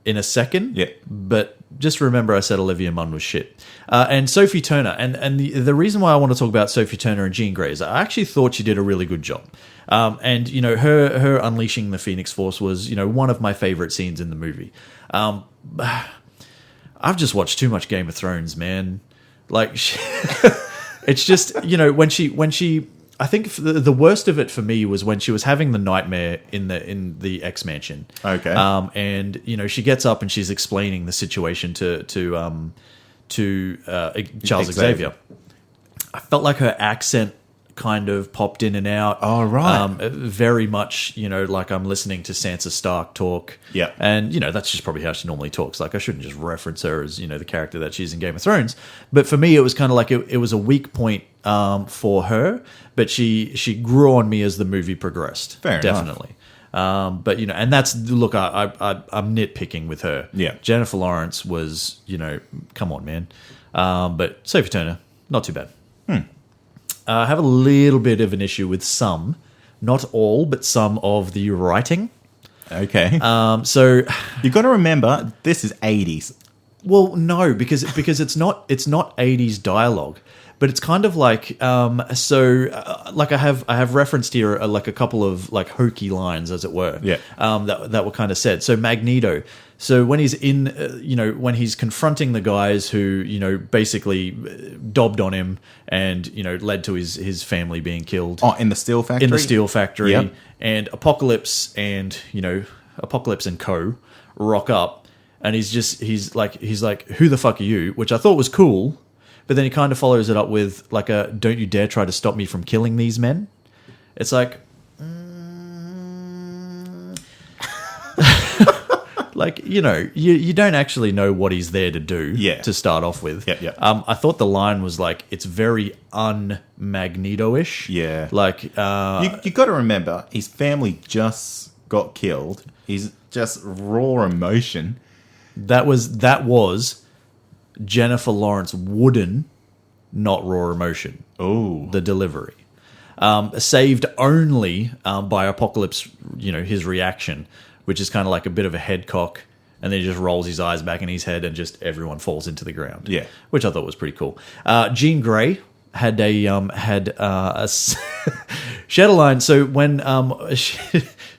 in a second. Yeah. But just remember I said Olivia Munn was shit. And Sophie Turner. And the reason why I want to talk about Sophie Turner and Jean Grey is I actually thought she did a really good job. And, you know, her unleashing the Phoenix Force was, you know, one of my favorite scenes in the movie. I've just watched too much Game of Thrones, man. Like, it's just, you know, when she I think the worst of it for me was when she was having the nightmare in the X Mansion. Okay. And you know, she gets up and she's explaining the situation to Charles Xavier. I felt like her accent kind of popped in and out. Oh, right. Very much, you know, like I'm listening to Sansa Stark talk. Yeah. And, you know, that's just probably how she normally talks. Like, I shouldn't just reference her as, you know, the character that she's in Game of Thrones. But for me, it was kind of like it was a weak point for her, but she grew on me as the movie progressed. Fair enough. Definitely. But, you know, and that's, look, I'm nitpicking with her. Yeah. Jennifer Lawrence was, you know, come on, man. But Sophie Turner, not too bad. I have a little bit of an issue with some, not all, but some of the writing. Okay. So You've got to remember, this is 80s. well, no, because it's not 80s dialogue, but it's kind of like like I have referenced here like a couple of like hokey lines, as it were. Yeah. That were kind of said. So Magneto. So when he's in, you know, when he's confronting the guys who, you know, basically dobbed on him and, you know, led to his family being killed. Oh, in the steel factory? In the steel factory. Yep. And Apocalypse and co rock up, and he's like, who the fuck are you? Which I thought was cool, but then he kind of follows it up with like a, don't you dare try to stop me from killing these men. It's like, like, you know, you don't actually know what he's there to do. Yeah. To start off with. Yeah. I thought the line was like, it's very un-Magneto-ish. Yeah. Like, You got to remember, his family just got killed. He's just raw emotion. that was Jennifer Lawrence Wooden, not raw emotion. Oh. The delivery. Saved only by Apocalypse, you know, his reaction, which is kind of like a bit of a head cock, and then he just rolls his eyes back in his head and just everyone falls into the ground. Yeah. Which I thought was pretty cool. Jean Grey had she had a line. So when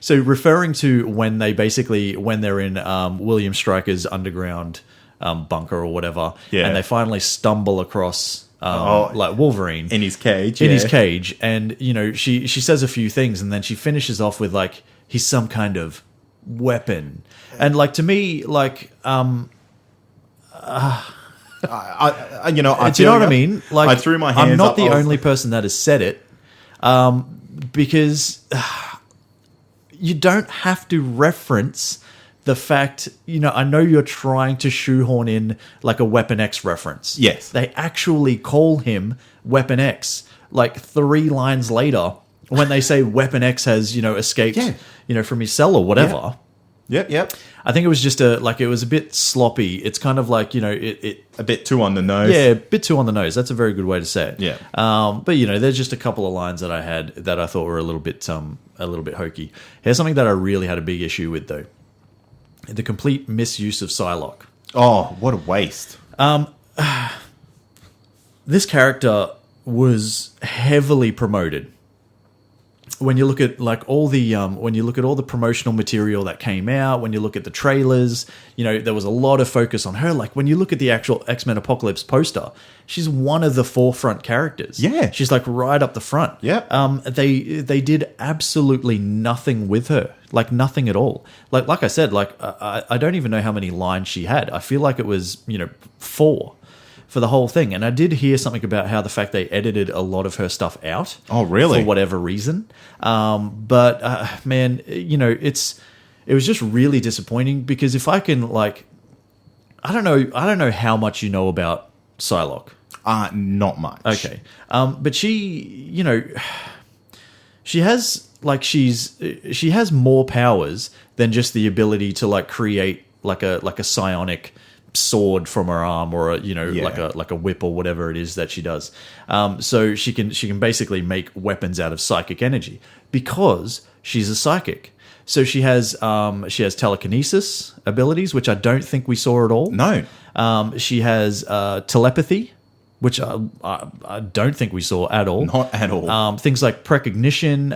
so referring to when they're in William Stryker's underground bunker or whatever, Yeah. and they finally stumble across like Wolverine In his cage. in yeah. his cage, and you know she says a few things, and then she finishes off with like, he's some kind of weapon, and like, to me, like I do you know what I mean? Like, I threw my hands I'm not up, the I was only like- person that has said it, because you don't have to reference the fact, you know, I know you're trying to shoehorn in like a Weapon X reference. Yes. They actually call him Weapon X like 3 lines later when they say Weapon X has, you know, escaped, Yeah. you know, from his cell or whatever. Yep. I think it was just it was a bit sloppy. It's kind of like, you know, it A bit too on the nose. yeah, a bit too on the nose. That's a very good way to say it. Yeah. But you know, there's just a couple of lines that I had that I thought were a little bit hokey. Here's something that I really had a big issue with, though: the complete misuse of Psylocke. Oh, what a waste. This character was heavily promoted when you look at like all the promotional material that came out, when you look at the trailers, there was a lot of focus on her. Like when you look at the actual X-Men Apocalypse poster, she's one of the forefront characters. Yeah. She's like right up the front. Yeah. They did absolutely nothing with her. Like nothing at all. Like I said, I don't even know how many lines she had. I feel like it was, 4 for the whole thing. And I did hear something about how the fact they edited a lot of her stuff out. Oh, really? For whatever reason. But man, it was just really disappointing because if I can I don't know how much you know about Psylocke. Not much. Okay. But she, she has she has more powers than just the ability to create like a psionic sword from her arm or like a whip or whatever it is that she does. So she can basically make weapons out of psychic energy because she's a psychic. So she has telekinesis abilities, which I don't think we saw at all. No. She has telepathy, which I don't think we saw at all. Not at all. Things like precognition,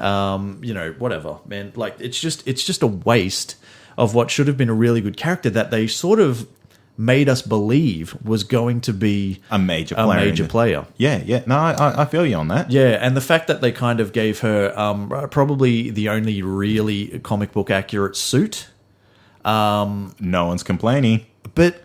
whatever, man. Like it's just a waste of what should have been a really good character that they sort of made us believe was going to be a major player. Yeah. No, I feel you on that. Yeah, and the fact that they kind of gave her probably the only really comic book accurate suit. No one's complaining. But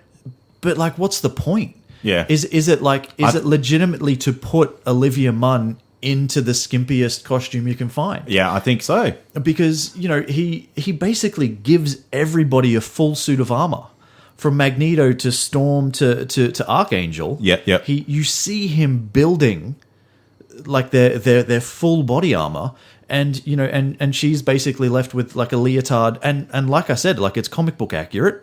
what's the point? Yeah. Is it legitimately to put Olivia Munn into the skimpiest costume you can find? Yeah, I think so. Because, he basically gives everybody a full suit of armor. From Magneto to Storm to Archangel. Yep. You see him building like their full body armor. And and she's basically left with like a leotard and like I said, like it's comic book accurate.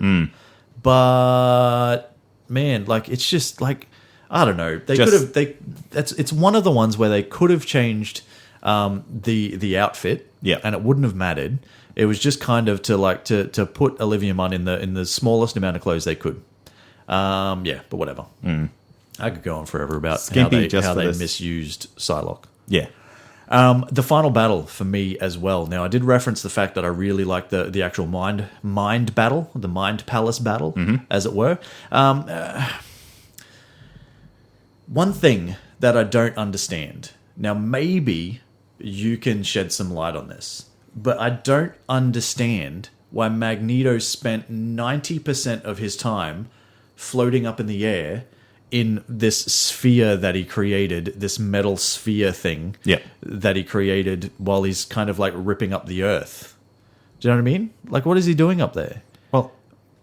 But man, like it's just like I don't know. It's one of the ones where they could have changed the outfit. Yeah. And it wouldn't have mattered. It was just kind of to put Olivia Munn in the smallest amount of clothes they could. But whatever. I could go on forever about Skimpy how they misused Psylocke. Yeah. The final battle for me as well. Now, I did reference the fact that I really like the actual mind battle, the Mind Palace battle, as it were. One thing that I don't understand. Now, maybe you can shed some light on this, but I don't understand why Magneto spent 90% of his time floating up in the air in this sphere that he created, this metal sphere thing that he created while he's kind of like ripping up the earth. Do you know what I mean? Like, what is he doing up there? Well,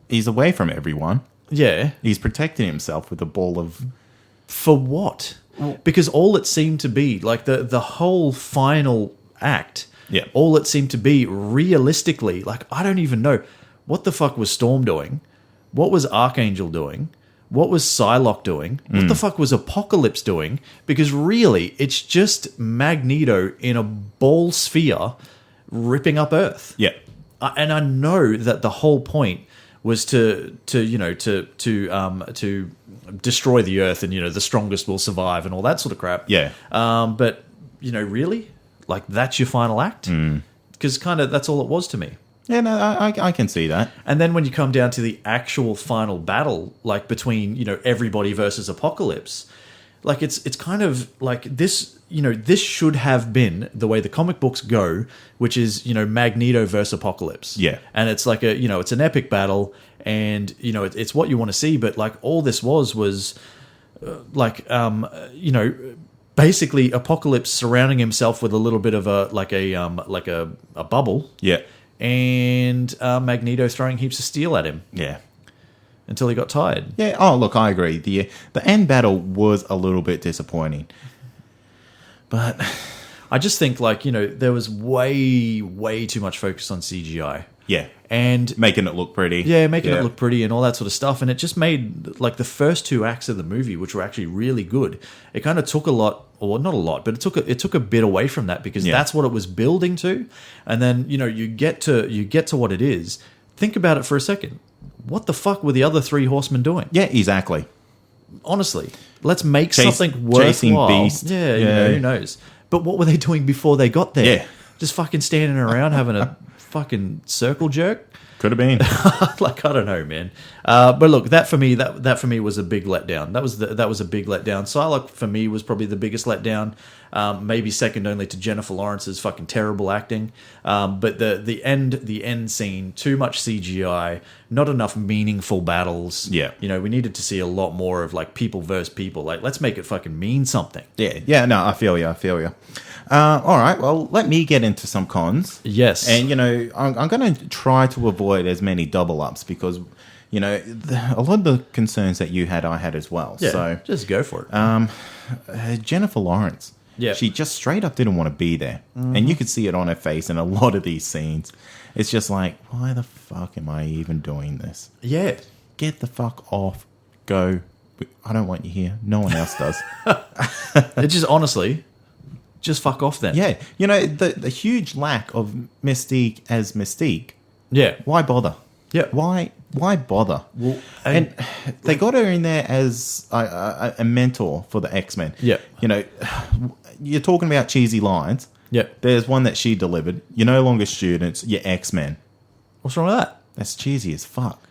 he's away from everyone. Yeah. He's protecting himself with a ball of... For what? Because all it seemed to be, like the whole final act... Yeah. All it seemed to be, realistically, like, I don't even know. What the fuck was Storm doing? What was Archangel doing? What was Psylocke doing? What the fuck was Apocalypse doing? Because really, it's just Magneto in a ball sphere ripping up Earth. Yeah. And I know that the whole point was to destroy the Earth and, the strongest will survive and all that sort of crap. Yeah. But, really? Like, that's your final act? Because kind of that's all it was to me. Yeah, no, I can see that. And then when you come down to the actual final battle, like between, everybody versus Apocalypse, like it's kind of like this, this should have been the way the comic books go, which is, Magneto versus Apocalypse. Yeah. And it's like it's an epic battle and, it's what you want to see. But like all this was basically Apocalypse surrounding himself with a little bit of a bubble. Yeah. And Magneto throwing heaps of steel at him. Yeah. Until he got tired. Yeah. Oh, look, I agree. The end battle was a little bit disappointing. But I just think there was way too much focus on CGI. Yeah. And making it look pretty. Yeah, making it look pretty and all that sort of stuff. And it just made like the first 2 acts of the movie, which were actually really good. It kind of took a lot, or not a lot, but it took a bit away from that because that's what it was building to. And then, you get to what it is. Think about it for a second. What the fuck were the other 3 horsemen doing? Yeah, exactly. Honestly, let's make something worthwhile. Chasing Beast. Yeah, who knows? But what were they doing before they got there? Yeah. just fucking standing around having a fucking circle jerk. Could have been. Like, I don't know, man. But look, that for me was a big letdown. That was a big letdown. Psylocke for me was probably the biggest letdown. Maybe second only to Jennifer Lawrence's fucking terrible acting. But the end scene, too much CGI, not enough meaningful battles. Yeah. You know, we needed to see a lot more of like people versus people. Like, let's make it fucking mean something. Yeah. No, I feel you. All right, well, let me get into some cons. Yes. And, you know, I'm going to try to avoid as many double-ups because, you know, a lot of the concerns that you had, I had as well. Yeah, so just go for it. Jennifer Lawrence, yeah, she just straight up didn't want to be there. Mm-hmm. And you could see it on her face in a lot of these scenes. It's just like, why the fuck am I even doing this? Yeah. Get the fuck off. Go. I don't want you here. No one else does. It just, honestly... Just fuck off then. Yeah. You know, the huge lack of Mystique as Mystique. Yeah. Why bother? Yeah. Why bother? Well, and they got her in there as a mentor for the X-Men. Yeah. You know, you're talking about cheesy lines. Yeah. There's one that she delivered. You're no longer students. You're X-Men. What's wrong with that? That's cheesy as fuck.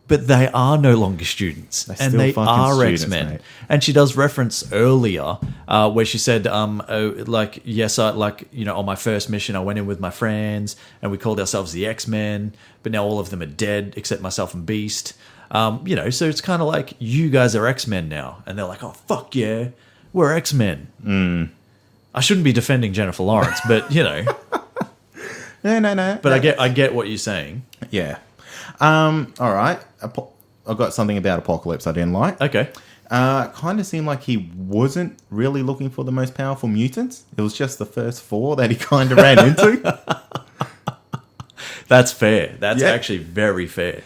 But they are no longer students, and they are students, X-Men. mate. And she does reference earlier where she said, like, yes, you know, on my first mission, I went in with my friends, and we called ourselves the X-Men, but now all of them are dead except myself and Beast. You know, so it's kind of like, you guys are X-Men now, and they're like, oh fuck yeah, we're X-Men. I shouldn't be defending Jennifer Lawrence, but you know, no. But I get what you're saying. Yeah. All right. I've got something about Apocalypse I didn't like. Okay. Kind of seemed like he wasn't really looking for the most powerful mutants. It was just the first 4 that he kind of ran into. That's fair. That's actually very fair.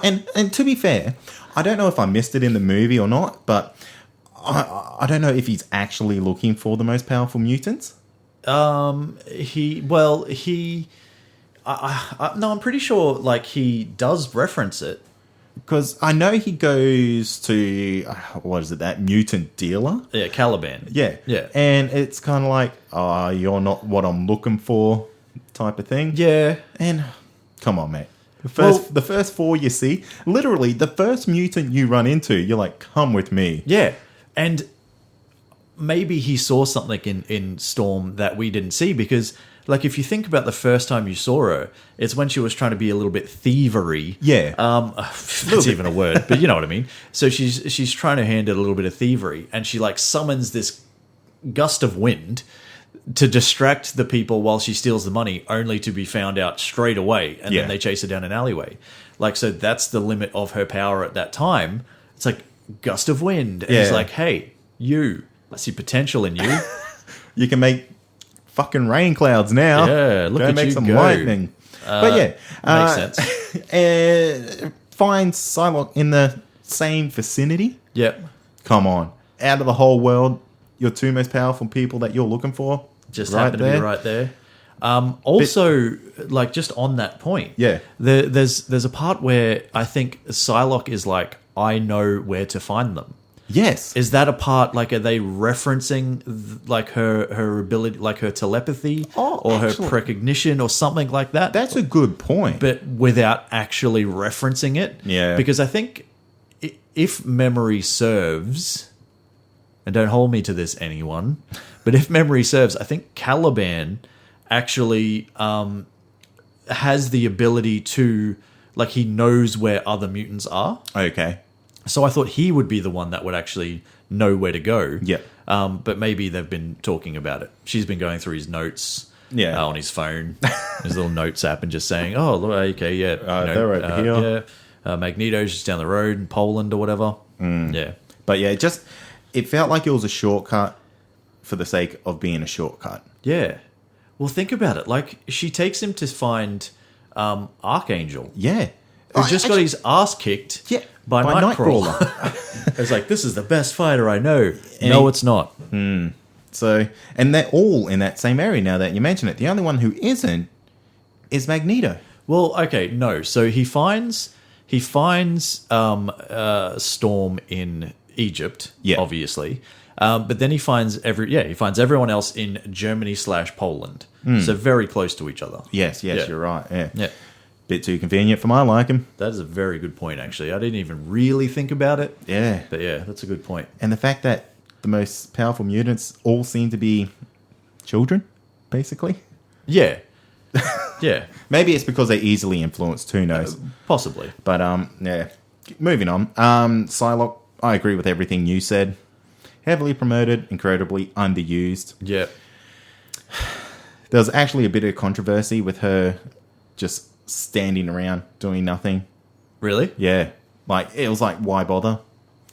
And to be fair, I don't know if I missed it in the movie or not, but I don't know if he's actually looking for the most powerful mutants. No, I'm pretty sure like he does reference it. Because I know he goes to, what is it, that mutant dealer? Yeah, Caliban. Yeah. Yeah. And it's kind of like, you're not what I'm looking for type of thing. Yeah. And come on, mate. The first 4 you see, literally the first mutant you run into, you're like, come with me. Yeah. And maybe he saw something in Storm that we didn't see because... Like, if you think about the first time you saw her, it's when she was trying to be a little bit thievery. Yeah. That's even a word, but you know what I mean. So she's trying to hand it a little bit of thievery, and she, like, summons this gust of wind to distract the people while she steals the money, only to be found out straight away, and then they chase her down an alleyway. Like, so that's the limit of her power at that time. It's like, gust of wind. And it's like, hey, I see potential in you. You can make... fucking rain clouds now. Yeah, look at make you some go. lightning. But makes sense. Find Psylocke in the same vicinity. Yep. Come on, out of the whole world, your 2 most powerful people that you're looking for just happen to be right there. Also, like just on that point, there's a part where I think Psylocke is like, I know where to find them. Yes. Is that a part, like, are they referencing, like, her ability, like, her telepathy or her precognition or something like that? That's a good point. But without actually referencing it. Yeah. Because I think if memory serves, and don't hold me to this, anyone, but if memory serves, I think Caliban actually has the ability to, like, he knows where other mutants are. Okay. So I thought he would be the one that would actually know where to go. Yeah. But maybe they've been talking about it. She's been going through his notes on his phone, his little notes app, and just saying, oh, look, okay, yeah. They're over here. Yeah. Magneto's just down the road in Poland or whatever. Yeah. But yeah, it felt like it was a shortcut for the sake of being a shortcut. Yeah. Well, think about it. Like, she takes him to find Archangel. Yeah. Who just got his ass kicked by Nightcrawler. It's like, this is the best fighter I know. No, it's not. So, and they're all in that same area now that you mention it. The only one who isn't is Magneto. Well, okay, no. So he finds Storm in Egypt, obviously. But then he finds everyone else in Germany /Poland. So very close to each other. Yes, Yeah. you're right. Yeah. Yeah. Bit too convenient for my liking. That is a very good point, actually. I didn't even really think about it. Yeah. But yeah, that's a good point. And the fact that the most powerful mutants all seem to be children, basically. Yeah. Yeah. Maybe it's because they're easily influenced, who knows. Possibly. But, yeah. Moving on. Psylocke, I agree with everything you said. Heavily promoted, incredibly underused. Yeah. There was actually a bit of controversy with her just standing around doing nothing. Really? Yeah. Like, it was like, why bother?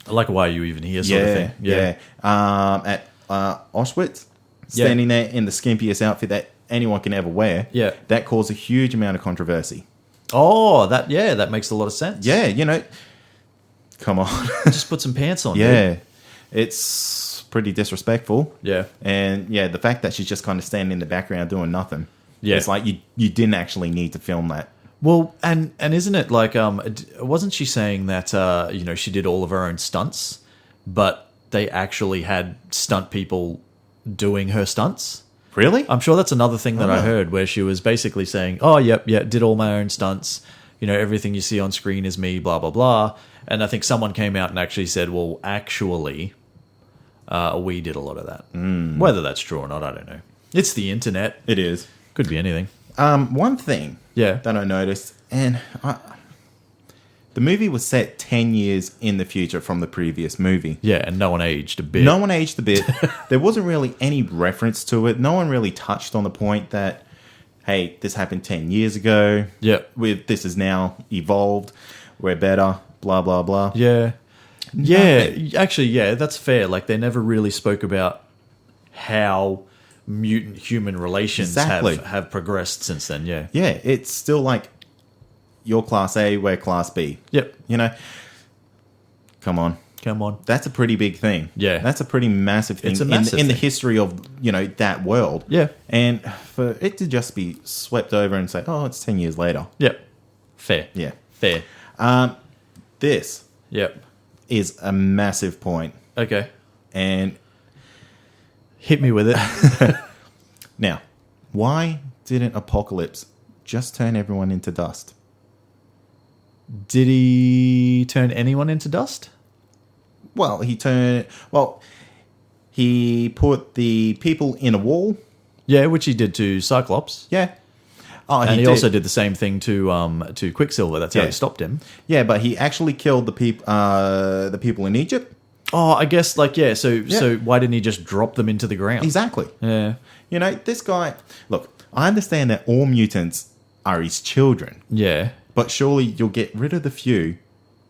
I like why are you even here sort of thing. Yeah. At Auschwitz, standing there in the skimpiest outfit that anyone can ever wear. Yeah. That caused a huge amount of controversy. Oh, that makes a lot of sense. Yeah, you know, come on. Just put some pants on. Yeah. Dude. It's pretty disrespectful. Yeah. And yeah, the fact that she's just kind of standing in the background doing nothing. Yeah. It's like you didn't actually need to film that. Well, and isn't it like wasn't she saying that she did all of her own stunts, but they actually had stunt people doing her stunts? Really? I'm sure that's another thing that I heard where she was basically saying, "Oh, yep, did all my own stunts. You know, everything you see on screen is me, blah blah blah." And I think someone came out and actually said, "Well, actually, we did a lot of that." Whether that's true or not, I don't know. It's the internet. It is. Could be anything. One thing Yeah. that I noticed, and the movie was set 10 years in the future from the previous movie. Yeah, and no one aged a bit. No one aged a bit. There wasn't really any reference to it. No one really touched on the point that, hey, this happened 10 years ago. Yeah. This is now evolved. We're better. Blah, blah, blah. Yeah. Yeah, actually, yeah, that's fair. Like, they never really spoke about how mutant-human relations have progressed since then, yeah. Yeah, it's still like, you're Class A, we're Class B. Yep. You know? Come on. That's a pretty big thing. Yeah. That's a pretty massive thing It's a massive in the thing. history of, that world. Yeah. And for it to just be swept over and say, oh, it's 10 years later. Yep. Fair. Yeah. Fair. This Yep. is a massive point. Okay. And Hit me with it. now, why didn't Apocalypse just turn everyone into dust? Did he turn anyone into dust? Well, he put the people in a wall. Yeah, which he did to Cyclops. Yeah. Oh, And he also did the same thing to Quicksilver. That's how Yeah. he stopped him. Yeah, but he actually killed the people in Egypt. Oh, I guess, so why didn't he just drop them into the ground? Exactly. Yeah. You know, this guy... Look, I understand that all mutants are his children, Yeah. but surely you'll get rid of the few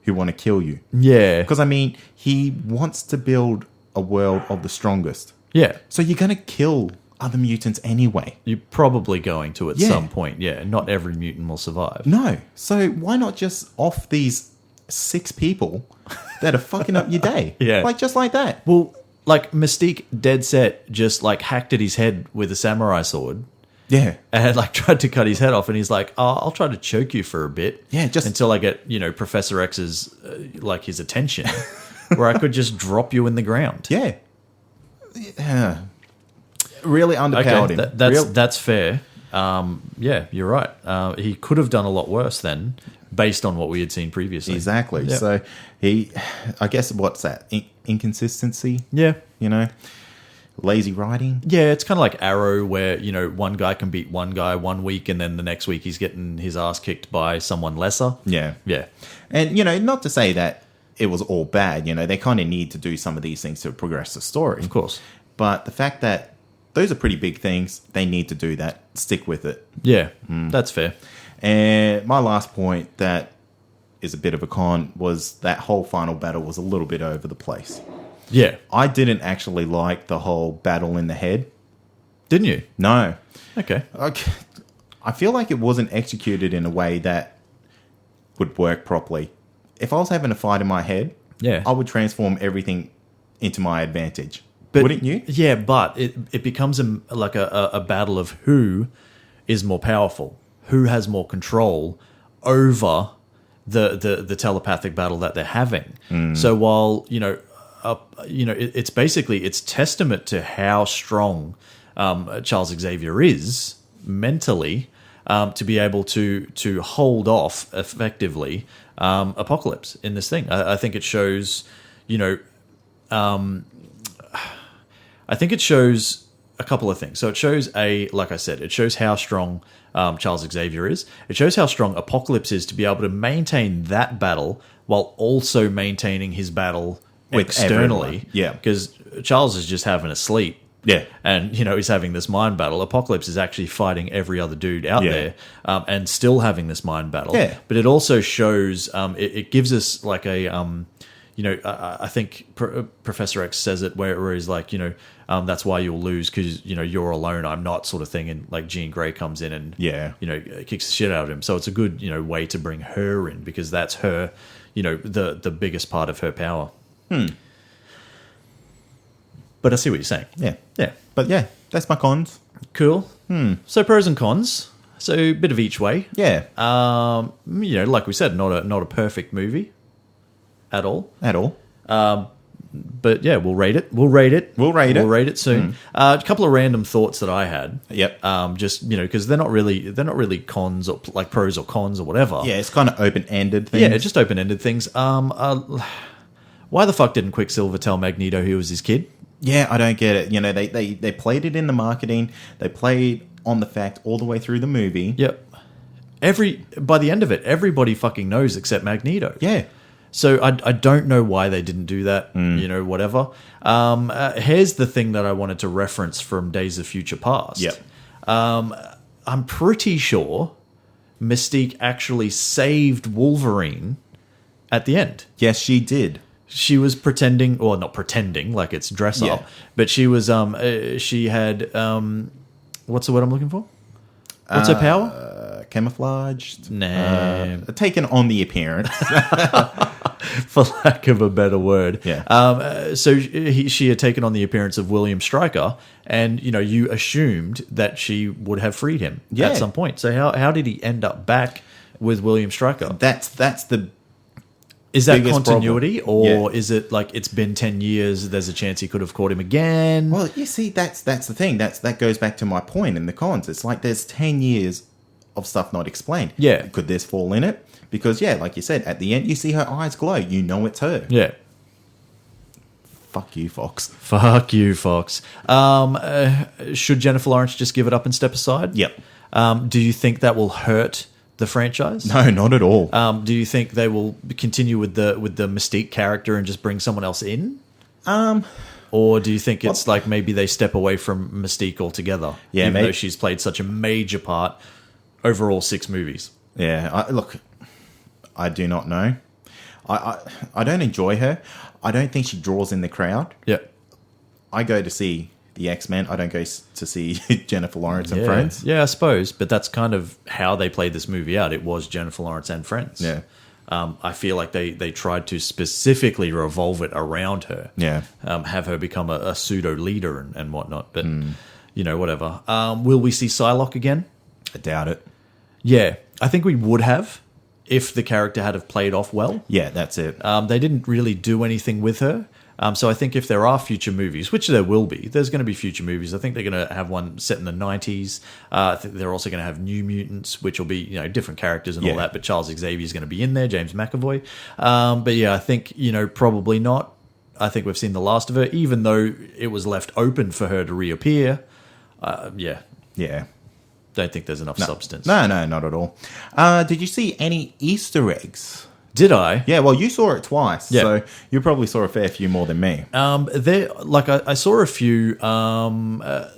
who want to kill you. Yeah. Because, I mean, he wants to build a world of the strongest. Yeah. So you're going to kill other mutants anyway. You're probably going to at Yeah. some point. Yeah. Not every mutant will survive. No. So why not just off these 6 people that are fucking up your day? Yeah. Like, just like that. Well, like Mystique dead set just like hacked at his head with a samurai sword. Yeah. And like tried to cut his head off, and he's like, "Oh, I'll try to choke you for a bit, Yeah, just- until I get Professor X's like his attention, where I could just drop you in the ground." Yeah. Really underpowered him. That's fair. Yeah, you're right. He could have done a lot worse then, based on what we had seen previously. Exactly. Yep. So I guess what's that? Inconsistency? Yeah. Lazy writing? Yeah, it's kind of like Arrow, where, one guy can beat one guy one week, and then the next week he's getting his ass kicked by someone lesser. Yeah. Yeah. And, not to say that it was all bad. They kind of need to do some of these things to progress the story. Of course. But the fact that those are pretty big things, they need to do that. Stick with it. Yeah, that's fair. And my last point that is a bit of a con was that whole final battle was a little bit over the place. Yeah. I didn't actually like the whole battle in the head. Didn't you? No. Okay. I feel like it wasn't executed in a way that would work properly. If I was having a fight in my head, Yeah. I would transform everything into my advantage. But, wouldn't you? Yeah, but it becomes a battle of who is more powerful, who has more control over the telepathic battle that they're having. So while it's basically testament to how strong Charles Xavier is mentally to be able to hold off effectively Apocalypse in this thing. I think it shows, I think it shows a couple of things. So it shows like I said, it shows how strong Charles Xavier is. It shows how strong Apocalypse is to be able to maintain that battle while also maintaining his battle with externally. Everyone. Yeah. Because Charles is just having a sleep. Yeah. And, he's having this mind battle. Apocalypse is actually fighting every other dude out there and still having this mind battle. Yeah. But it also shows, it gives us like a, I think Professor X says it where he's like, that's why you'll lose because, you're alone, I'm not sort of thing. And like Jean Grey comes in and, kicks the shit out of him. So it's a good, way to bring her in because that's her, the biggest part of her power. But I see what you're saying. Yeah. Yeah. But yeah, that's my cons. Cool. So pros and cons. So a bit of each way. Yeah. Like we said, not a perfect movie at all. At all. But yeah, we'll rate it. We'll rate it soon. A couple of random thoughts that I had. Yep. Just because they're not really cons or like pros or cons or whatever. Yeah, it's kind of open-ended things. Yeah, just open-ended things. Why the fuck didn't Quicksilver tell Magneto he was his kid? Yeah, I don't get it. They played it in the marketing. They played on the fact all the way through the movie. Yep. By the end of it, everybody fucking knows except Magneto. Yeah. So I don't know why they didn't do that, whatever. Here's the thing that I wanted to reference from Days of Future Past. Yep. I'm pretty sure Mystique actually saved Wolverine at the end. Yes, she did. She was pretending, or not pretending, like it's dress up, but she was, she had, what's the word I'm looking for? What's her power? Camouflaged. Nah. Taken on the appearance. For lack of a better word. Yeah. So she had taken on the appearance of William Stryker, and, you assumed that she would have freed him at some point. So how did he end up back with William Stryker? That's the... Is that biggest continuity, problem. or is it like it's been 10 years, there's a chance he could have caught him again? Well, you see, that's the thing. That goes back to my point in the cons. It's like there's 10 years of stuff not explained. Yeah. Could this fall in it? Because, yeah, like you said, at the end, you see her eyes glow. You know it's her. Yeah. Fuck you, Fox. Fuck you, Fox. Should Jennifer Lawrence just give it up and step aside? Yep. Do you think that will hurt the franchise? No, not at all. Do you think they will continue with the Mystique character and just bring someone else in? Or do you think it's like maybe they step away from Mystique altogether? Yeah, even though she's played such a major part over all 6 movies. Yeah, look, I do not know. I don't enjoy her. I don't think she draws in the crowd. Yeah. I go to see the X-Men. I don't go to see Jennifer Lawrence and friends. Yeah, I suppose. But that's kind of how they played this movie out. It was Jennifer Lawrence and friends. Yeah. I feel like they tried to specifically revolve it around her. Yeah. Have her become a pseudo leader and whatnot. But, whatever. Will we see Psylocke again? I doubt it. Yeah. I think we would have if the character had have played off well. Yeah, that's it. They didn't really do anything with her. So I think if there are future movies, which there will be, there's going to be future movies. I think they're going to have one set in the 90s. I think they're also going to have New Mutants, which will be different characters and all that. But Charles Xavier is going to be in there, James McAvoy. But yeah, I think probably not. I think we've seen the last of her, even though it was left open for her to reappear. Yeah. Don't think there's enough substance. No, not at all. Did you see any Easter eggs? Did I? Yeah, well, you saw it twice, Yeah. so you probably saw a fair few more than me. I saw a few. I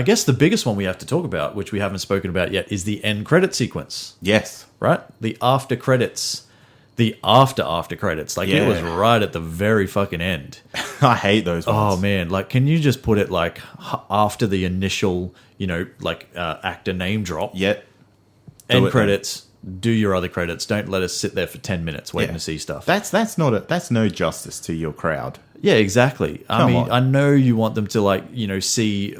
guess the biggest one we have to talk about, which we haven't spoken about yet, is the end credit sequence. Yes. Right? The after credits. The after credits. Like, it was right at the very fucking end. I hate those ones. Oh, man. Like, can you just put it, like, after the initial, actor name drop? Yep. End credits. Do your other credits. Don't let us sit there for 10 minutes waiting to see stuff. That's no justice to your crowd. Yeah, exactly. Come on. I know you want them to see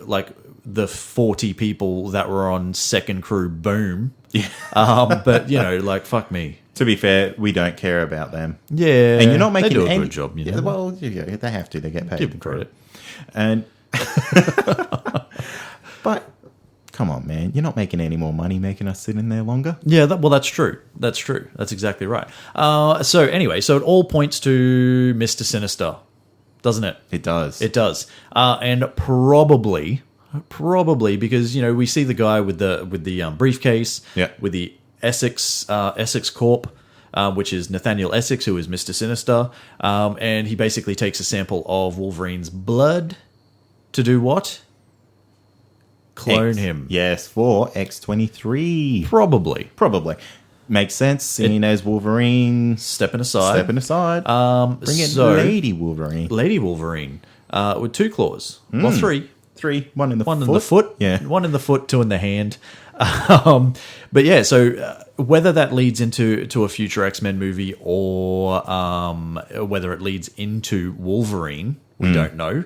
the 40 people that were on second crew boom. Yeah. But fuck me. To be fair, we don't care about them. Yeah. And you're not making they do a any good job, well, they have to. They get paid. Give them credit. And Come on, man. You're not making any more money making us sit in there longer. Yeah, that's true. That's true. That's exactly right. So anyway, so it all points to Mr. Sinister, doesn't it? It does. It does. And probably because, you know, we see the guy with the briefcase, Yeah. with the Essex Corp, which is Nathaniel Essex, who is Mr. Sinister, and he basically takes a sample of Wolverine's blood to do what? Clone him. Yes, for X-23. Probably. Makes sense, seeing as Wolverine Stepping aside. Bring in so- Lady Wolverine. Lady Wolverine, with 2 claws. Well, 3. 3, one in the One foot. in the foot, Yeah. one in the foot, 2 in the hand. But yeah, so whether that leads into a future X-Men movie or whether it leads into Wolverine, we don't know.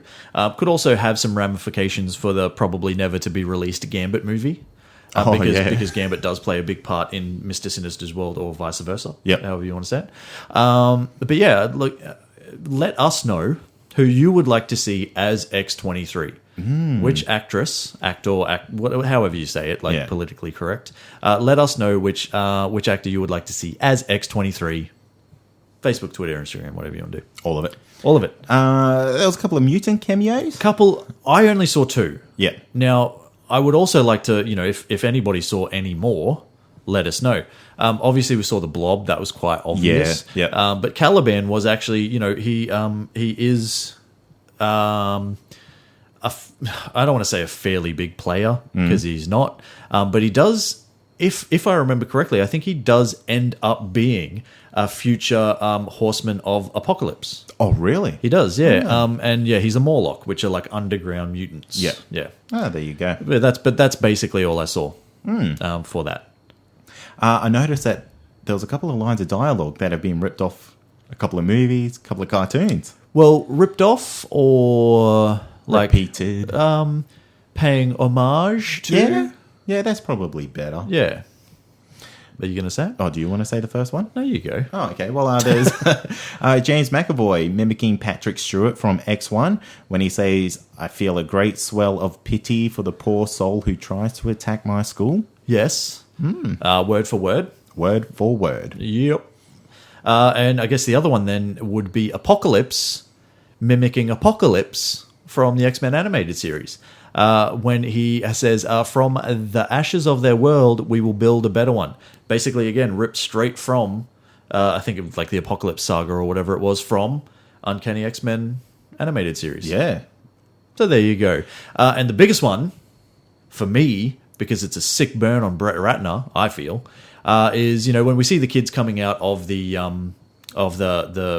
Could also have some ramifications for the probably never to be released Gambit movie. Because Gambit does play a big part in Mr. Sinister's world, or vice versa. Yep. However you want to say it. But yeah, look, let us know who you would like to see as X-23. Which actress, actor, however you say it, like politically correct. Let us know which actor you would like to see as X-23. Facebook, Twitter, Instagram, whatever you want to do. All of it. All of it. There was a couple of mutant cameos. I only saw 2. Yeah. Now, I would also like to, you know, if anybody saw any more, let us know. Obviously, we saw the Blob. That was quite obvious. Yeah. But Caliban was actually, you know, he is... I don't want to say a fairly big player because he's not, but he does. If I remember correctly, I think he does end up being a future Horseman of Apocalypse. Oh, really? He does, yeah. And yeah, he's a Morlock, which are like underground mutants. Yeah. Ah, there you go. But that's basically all I saw for that. I noticed that there was a couple of lines of dialogue that have been ripped off a couple of movies, a couple of cartoons. Well, ripped off or like repeated, paying homage to. Yeah, that's probably better. Yeah. Are you going to say it? Oh, do you want to say the first one? No, you go. Oh, okay. Well, there's James McAvoy mimicking Patrick Stewart from X1 when he says, "I feel a great swell of pity for the poor soul who tries to attack my school." Yes. Word for word. Word for word. Yep. And I guess the other one then would be Apocalypse mimicking Apocalypse from the X-Men animated series. When he says, "From the ashes of their world, we will build a better one." Basically, again, ripped straight from, I think it was like the Apocalypse Saga or whatever it was from Uncanny X-Men animated series. Yeah. So there you go. And the biggest one, for me, because it's a sick burn on Brett Ratner, I feel, is, you know, when we see the kids coming out of the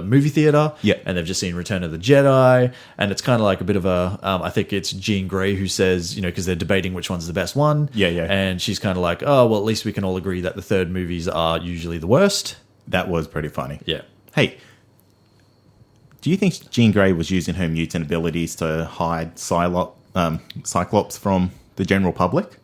movie theater, and they've just seen Return of the Jedi, and it's kind of like a bit of a, I think it's Jean Grey who says, you know, because they're debating which one's the best one, and she's kind of like, oh, well, at least we can all agree that the third movies are usually the worst. That was pretty funny. Yeah. Hey, do you think Jean Grey was using her mutant abilities to hide Cyclops from the general public?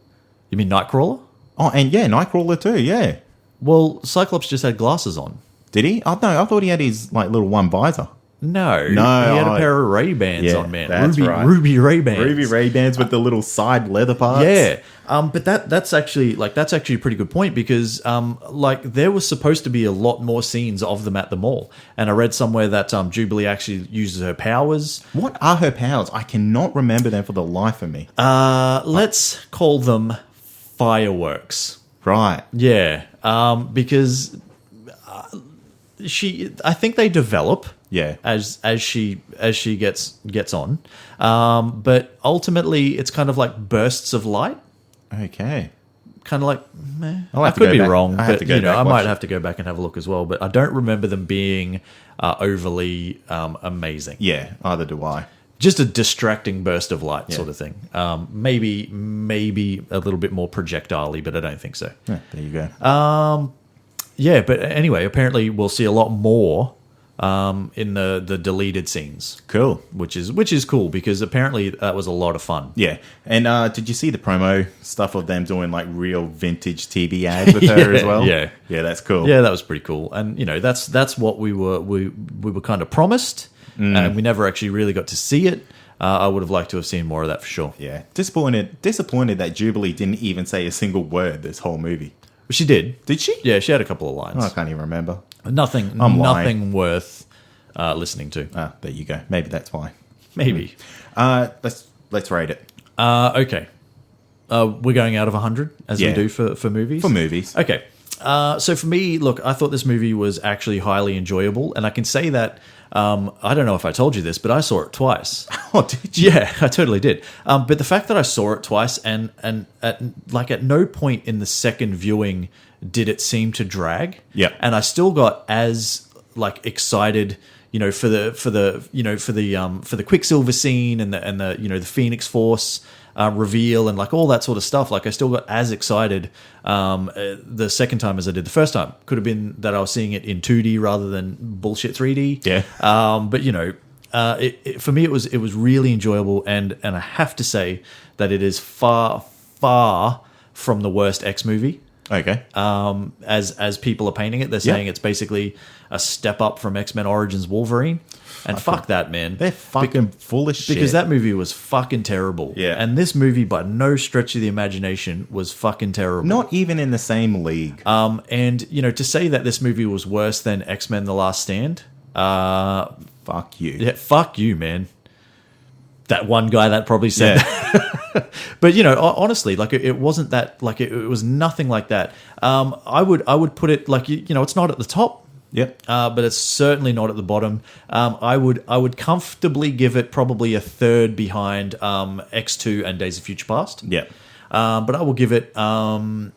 You mean Nightcrawler? Oh, and yeah, Nightcrawler too, yeah. Well, Cyclops just had glasses on. Did he? Oh, no, I thought he had his like little one visor. No, he had a pair of Ray-Bans on, man. That's right. Ruby Ray-Bans. Ruby Ray-Bans with the little side leather parts. Yeah. But that's actually a pretty good point because like there was supposed to be a lot more scenes of them at the mall. And I read somewhere that Jubilee actually uses her powers. What are her powers? I cannot remember them for the life of me. Let's call them fireworks. Right. Yeah. Because I think they develop. Yeah. As she gets on, but ultimately it's kind of like bursts of light. Okay. Kind of like, meh. I'll I have to could go be back. wrong, I have but to go you know, back, I watch might it. have to go back and have a look as well. But I don't remember them being overly amazing. Yeah, either do I. Just a distracting burst of light, sort of thing. Maybe a little bit more projectile-y, but I don't think so. Yeah, there you go. Yeah, but anyway, apparently we'll see a lot more in the deleted scenes. Cool. Which is cool because apparently that was a lot of fun. Yeah. And did you see the promo stuff of them doing like real vintage TV ads with her as well? Yeah. Yeah, that's cool. Yeah, that was pretty cool. And you know, that's what we were kind of promised, and we never actually really got to see it. I would have liked to have seen more of that for sure. Yeah. Disappointed that Jubilee didn't even say a single word this whole movie. She did. Did she? Yeah, she had a couple of lines. Oh, I can't even remember. Nothing worth listening to. There you go. Maybe that's why. Maybe. Let's rate it. Okay. We're going out of 100, as we do for movies? For movies. Okay. So for me, look, I thought this movie was actually highly enjoyable, and I can say that, I don't know if I told you this, but I saw it twice. Oh, did you? Yeah, I totally did. But the fact that I saw it twice and at no point in the second viewing did it seem to drag. Yeah. And I still got as excited, for the Quicksilver scene and the Phoenix Force reveal and all that sort of stuff. I still got as excited the second time as I did the first time. Could have been that I was seeing it in 2D rather than bullshit 3D. Yeah. But for me it was really enjoyable, and I have to say that it is far from the worst X movie. Okay. As people are painting it, they're saying it's basically a step up from X-Men Origins Wolverine. And fuck that, man. They're fucking full of shit. Because that movie was fucking terrible. Yeah. And this movie, by no stretch of the imagination, was fucking terrible. Not even in the same league. And, to say that this movie was worse than X-Men The Last Stand, fuck you. Yeah, fuck you, man. That one guy that probably said that. But, honestly, it wasn't that, it was nothing like that. I would put it, it's not at the top. Yep. But it's certainly not at the bottom. I would comfortably give it probably a third behind X2 and Days of Future Past. Yep. But I will give it. I'm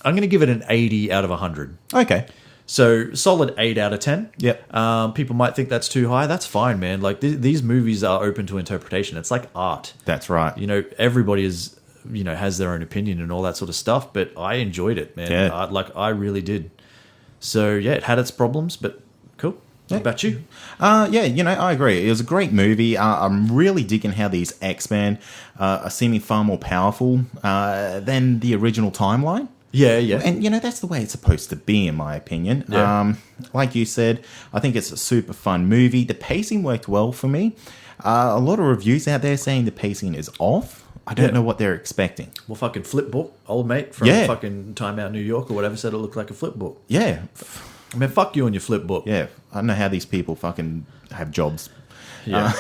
going to give it an 80 out of 100. Okay. So solid 8 out of 10. Yep. People might think that's too high. That's fine, man. These movies are open to interpretation. It's like art. That's right. Everybody is has their own opinion and all that sort of stuff. But I enjoyed it, man. Yeah. I really did. So, yeah, it had its problems, but cool. Yeah. What about you? I agree. It was a great movie. I'm really digging how these X-Men are seeming far more powerful than the original timeline. Yeah, yeah. And, that's the way it's supposed to be, in my opinion. Yeah. Like you said, I think it's a super fun movie. The pacing worked well for me. A lot of reviews out there saying the pacing is off. I don't know what they're expecting. Well, fucking flip book, old mate from fucking Time Out New York or whatever said it looked like a flip book. Yeah. I mean, fuck you and your flip book. Yeah. I don't know how these people fucking have jobs. Yeah.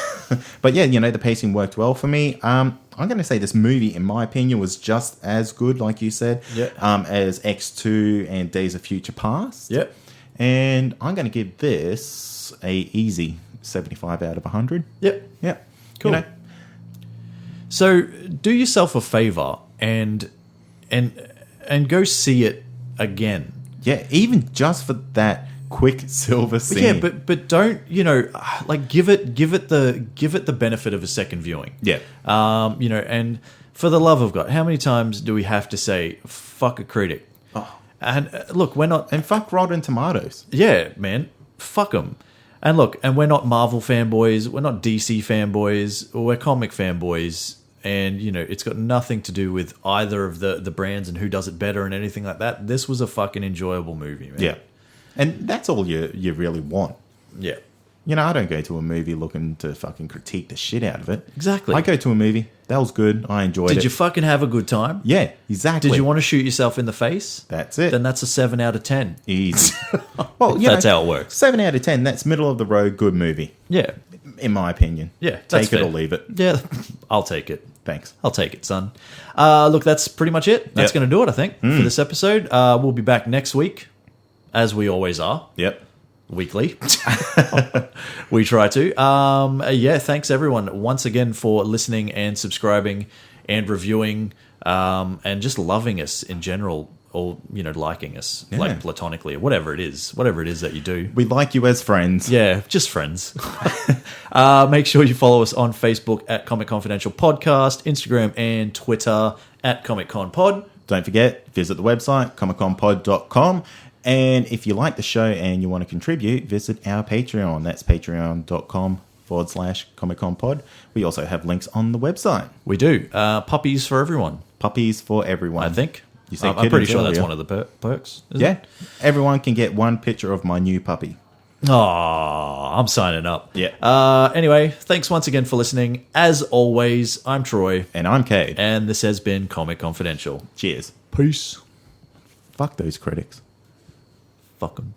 But yeah, the pacing worked well for me. I'm going to say this movie, in my opinion, was just as good, like you said, as X2 and Days of Future Past. Yep. And I'm going to give this a easy 75 out of 100. Yep. Yep. Cool. So do yourself a favor and go see it again. Yeah, even just for that Quicksilver scene. Yeah, but don't give it the benefit of a second viewing. Yeah. And for the love of God, how many times do we have to say fuck a critic? Oh. And look, we're not, and fuck Rotten Tomatoes. Yeah, man, fuck them. And look, and we're not Marvel fanboys, we're not DC fanboys, we're comic fanboys. And, it's got nothing to do with either of the brands and who does it better and anything like that. This was a fucking enjoyable movie, man. Yeah. And that's all you really want. Yeah. I don't go to a movie looking to fucking critique the shit out of it. Exactly. I go to a movie. That was good. I enjoyed it. Did you fucking have a good time? Yeah, exactly. Did you want to shoot yourself in the face? That's it. Then that's a 7 out of 10. Easy. Well, that's how it works. 7 out of 10. That's middle of the road, good movie. Yeah. In my opinion. Yeah. Take it fair. or leave it. Yeah. I'll take it. Thanks. I'll take it, son. Look, that's pretty much it. That's going to do it, I think, for this episode. We'll be back next week, as we always are. Yep. Weekly. We try to. Thanks, everyone, once again for listening and subscribing and reviewing and just loving us in general, or, liking us, like platonically, or whatever it is that you do. We like you as friends. Yeah, just friends. Make sure you follow us on Facebook at Comic Confidential Podcast, Instagram and Twitter at Comic Con Pod. Don't forget, visit the website, comicconpod.com. And if you like the show and you want to contribute, visit our Patreon. That's patreon.com/ComicConPod. We also have links on the website. We do. Puppies for everyone. Puppies for everyone. I think. You said I'm pretty sure earlier. that's one of the perks. Isn't Yeah. it? Everyone can get one picture of my new puppy. Oh, I'm signing up. Yeah. Anyway, thanks once again for listening. As always, I'm Troy. And I'm Kade. And this has been Comic Confidential. Cheers. Peace. Fuck those critics. Fuck 'em.